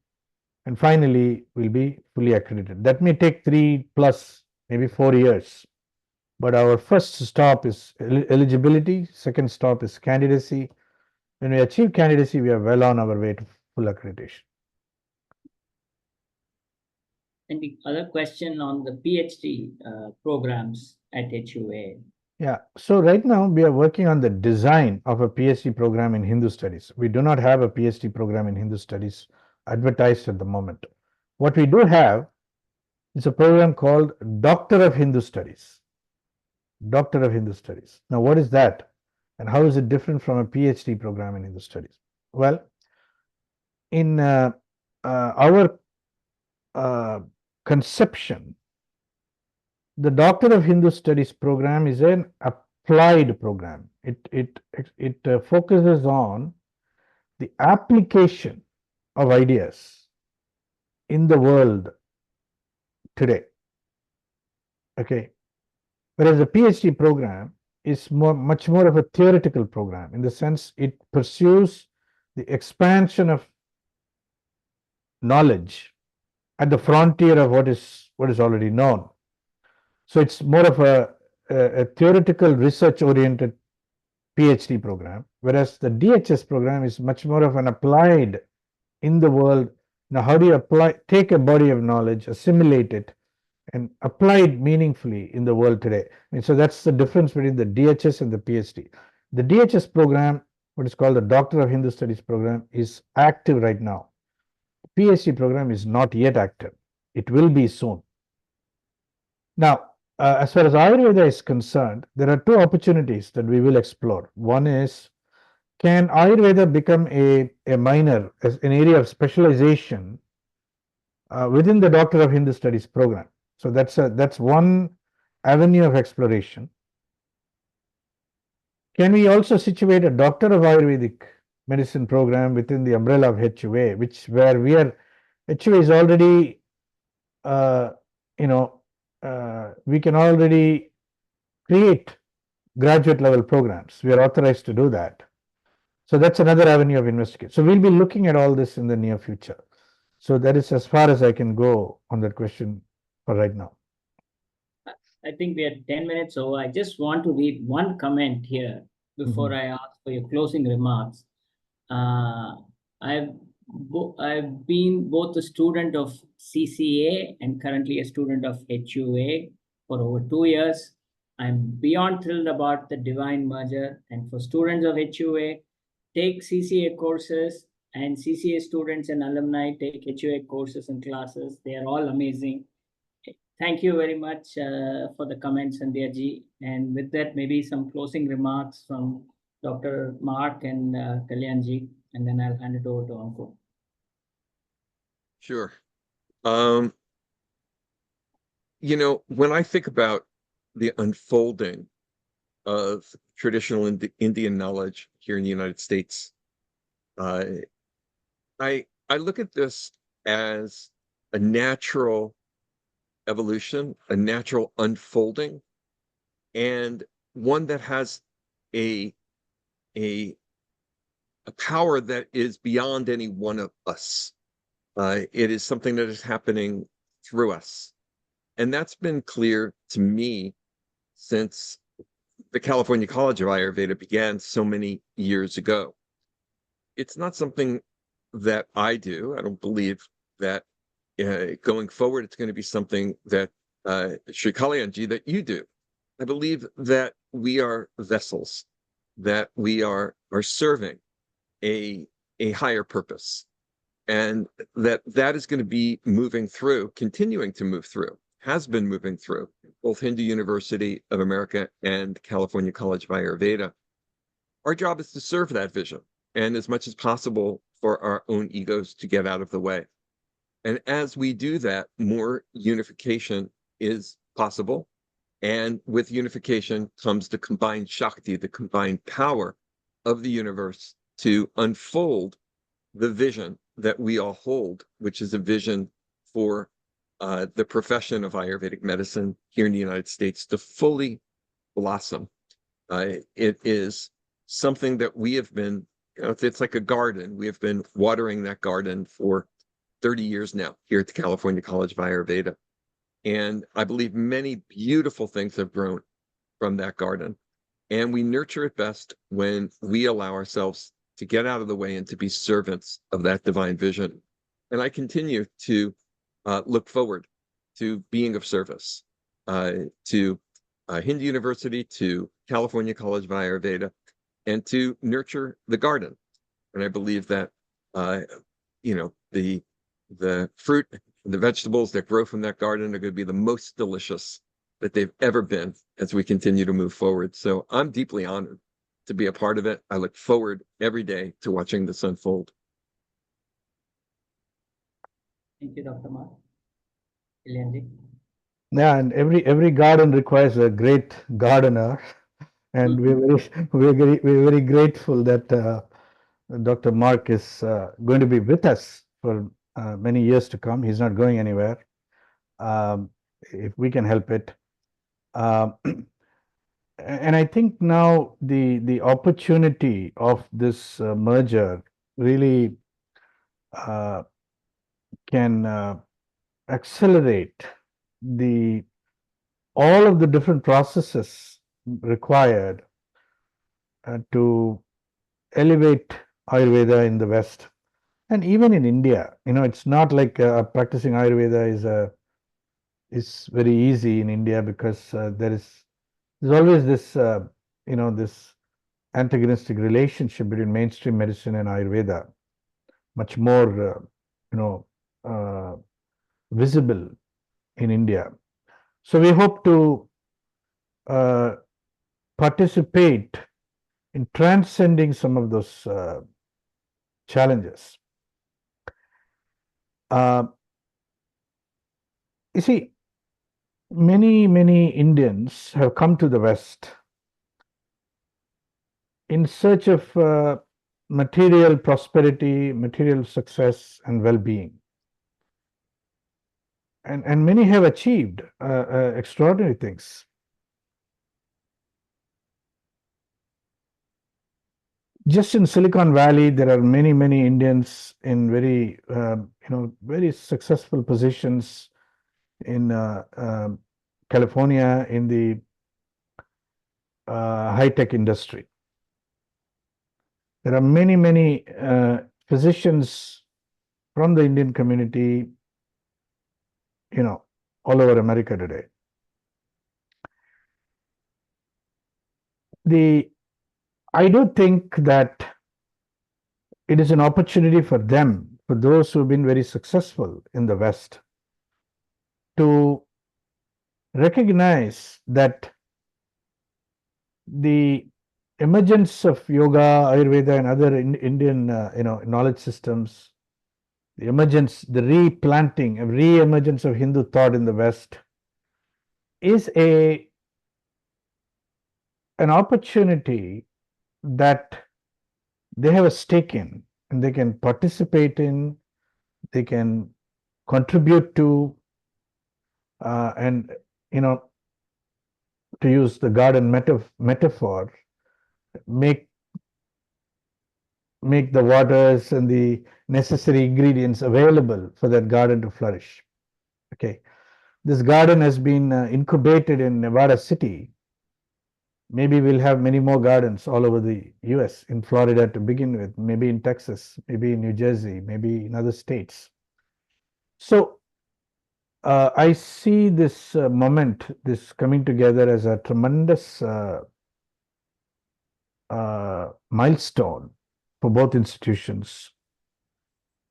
finally will be fully accredited. That may take 3 plus, maybe 4 years. But our first stop is eligibility, second stop is candidacy. When we achieve candidacy, we are well on our way to full accreditation. And the other question on the PhD programs at HUA. Yeah, so right now we are working on the design of a PhD program in Hindu Studies. We do not have a PhD program in Hindu Studies advertised at the moment. What we do have is a program called Doctor of Hindu Studies. Doctor of Hindu Studies. Now, what is that? And how is it different from a PhD program in Hindu Studies? Well, in our conception, the Doctor of Hindu Studies program is an applied program. It focuses on the application of ideas in the world today. Okay. Whereas the PhD program is much more of a theoretical program, in the sense it pursues the expansion of knowledge at the frontier of what is already known. So it's more of a theoretical research-oriented PhD program, whereas the DHS program is much more of an applied in the world. Now, how do you take a body of knowledge, assimilate it, and apply it meaningfully in the world today? And so that's the difference between the DHS and the PhD. The DHS program, what is called the Doctor of Hindu Studies program, is active right now. PhD program is not yet active. It will be soon. Now, as far as Ayurveda is concerned, there are two opportunities that we will explore. One is, can Ayurveda become a minor, as an area of specialization within the Doctor of Hindu Studies program? So that's one avenue of exploration. Can we also situate a Doctor of Ayurvedic Medicine program within the umbrella of HUA, where HUA is already, we can already create graduate level programs. We are authorized to do that. So that's another avenue of investigation. So we'll be looking at all this in the near future. So that is as far as I can go on that question for right now. I think we are 10 minutes over. I just want to read one comment here before I ask for your closing remarks. I've been both a student of CCA and currently a student of HUA for over 2 years. I'm beyond thrilled about the divine merger. And for students of HUA, take CCA courses, and CCA students and alumni take HUA courses and classes. They are all amazing. Thank you very much for the comments, Sandhya ji. And with that, maybe some closing remarks from Dr. Mark and Kalyan ji, and then I'll hand it over to Ankur. Sure. When I think about the unfolding of traditional Indian knowledge here in the United States, I look at this as a natural evolution, a natural unfolding, and one that has a power that is beyond any one of us. It is something that is happening through us. And that's been clear to me since the California College of Ayurveda began so many years ago. It's not something that I do. I don't believe that going forward, it's going to be something that Sri Kalyanji, that you do. I believe that we are vessels, that we are serving a higher purpose, and that is going to be moving through, continuing to move through, has been moving through both Hindu University of America and California College of Ayurveda. Our job is to serve that vision, and as much as possible for our own egos to get out of the way. And as we do that, more unification is possible. And with unification comes the combined Shakti, the combined power of the universe to unfold the vision that we all hold, which is a vision for the profession of Ayurvedic medicine here in the United States to fully blossom. It is something that we have been, it's like a garden. We have been watering that garden for 30 years now here at the California College of Ayurveda. And I believe many beautiful things have grown from that garden. And we nurture it best when we allow ourselves to get out of the way and to be servants of that divine vision. And I continue to look forward to being of service to Hindu University, to California College of Ayurveda, and to nurture the garden. And I believe that, the fruit and the vegetables that grow from that garden are going to be the most delicious that they've ever been as we continue to move forward. So I'm deeply honored to be a part of it. I look forward every day to watching this unfold. Thank you, Dr. Mark. Kalyanji. Yeah, and every garden requires a great gardener, and we're very grateful that Dr. Mark is going to be with us for many years to come. He's not going anywhere, if we can help it. And I think now the opportunity of this merger really can accelerate all of the different processes required to elevate Ayurveda in the West. And even in India, it's not like practicing Ayurveda is very easy in India, because there's always this, this antagonistic relationship between mainstream medicine and Ayurveda, much more, visible in India. So we hope to participate in transcending some of those challenges. You see, many Indians have come to the West in search of material prosperity, material success, and well-being. And many have achieved extraordinary things. Just in Silicon Valley, there are many Indians in very, very successful positions in California in the high-tech industry. There are many physicians from the Indian community, all over America today. I do think that it is an opportunity for them, for those who have been very successful in the West, to recognize that the emergence of yoga, Ayurveda, and other Indian, knowledge systems, the emergence, the replanting, re-emergence of Hindu thought in the West is an opportunity that they have a stake in, and they can participate in, they can contribute to, and to use the garden metaphor, make the waters and the necessary ingredients available for that garden to flourish. Okay, this garden has been incubated in Nevada City. Maybe we'll have many more gardens all over the US, in Florida to begin with, maybe in Texas, maybe in New Jersey, maybe in other states. So I see this moment, this coming together, as a tremendous milestone for both institutions,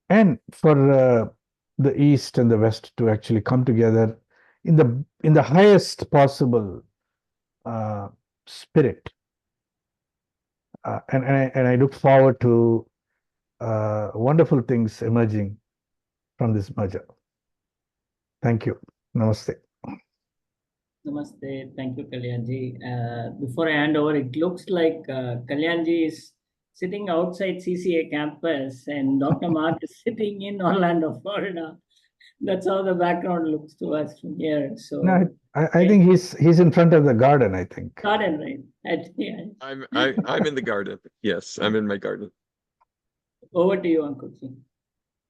and for the East and the West to actually come together in the highest possible spirit. And I look forward to wonderful things emerging from this merger. Thank you. Namaste. Namaste. Thank you, Kalyanji. Before I hand over, it looks like Kalyanji is sitting outside CCA campus and Dr. Mark is sitting in Orlando, Florida. That's how the background looks to us from here. So No, I think he's in front of the garden, I think. garden, right? Yeah. I'm in the garden. Yes, I'm in my garden. Over to you, Uncle Ji.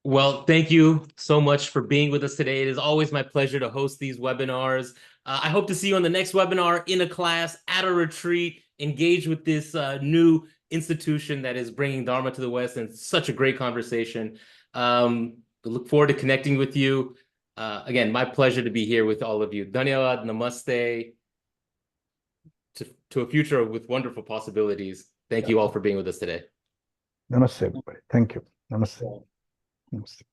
Well, thank you so much for being with us today. It is always my pleasure to host these webinars. I hope to see you on the next webinar, in a class, at a retreat, engage with this new institution that is bringing Dharma to the West, and such a great conversation. We look forward to connecting with you. Again, my pleasure to be here with all of you. Dhanyawad, namaste, to a future with wonderful possibilities. Thank you all for being with us today. Namaste, everybody. Thank you. Namaste. Namaste.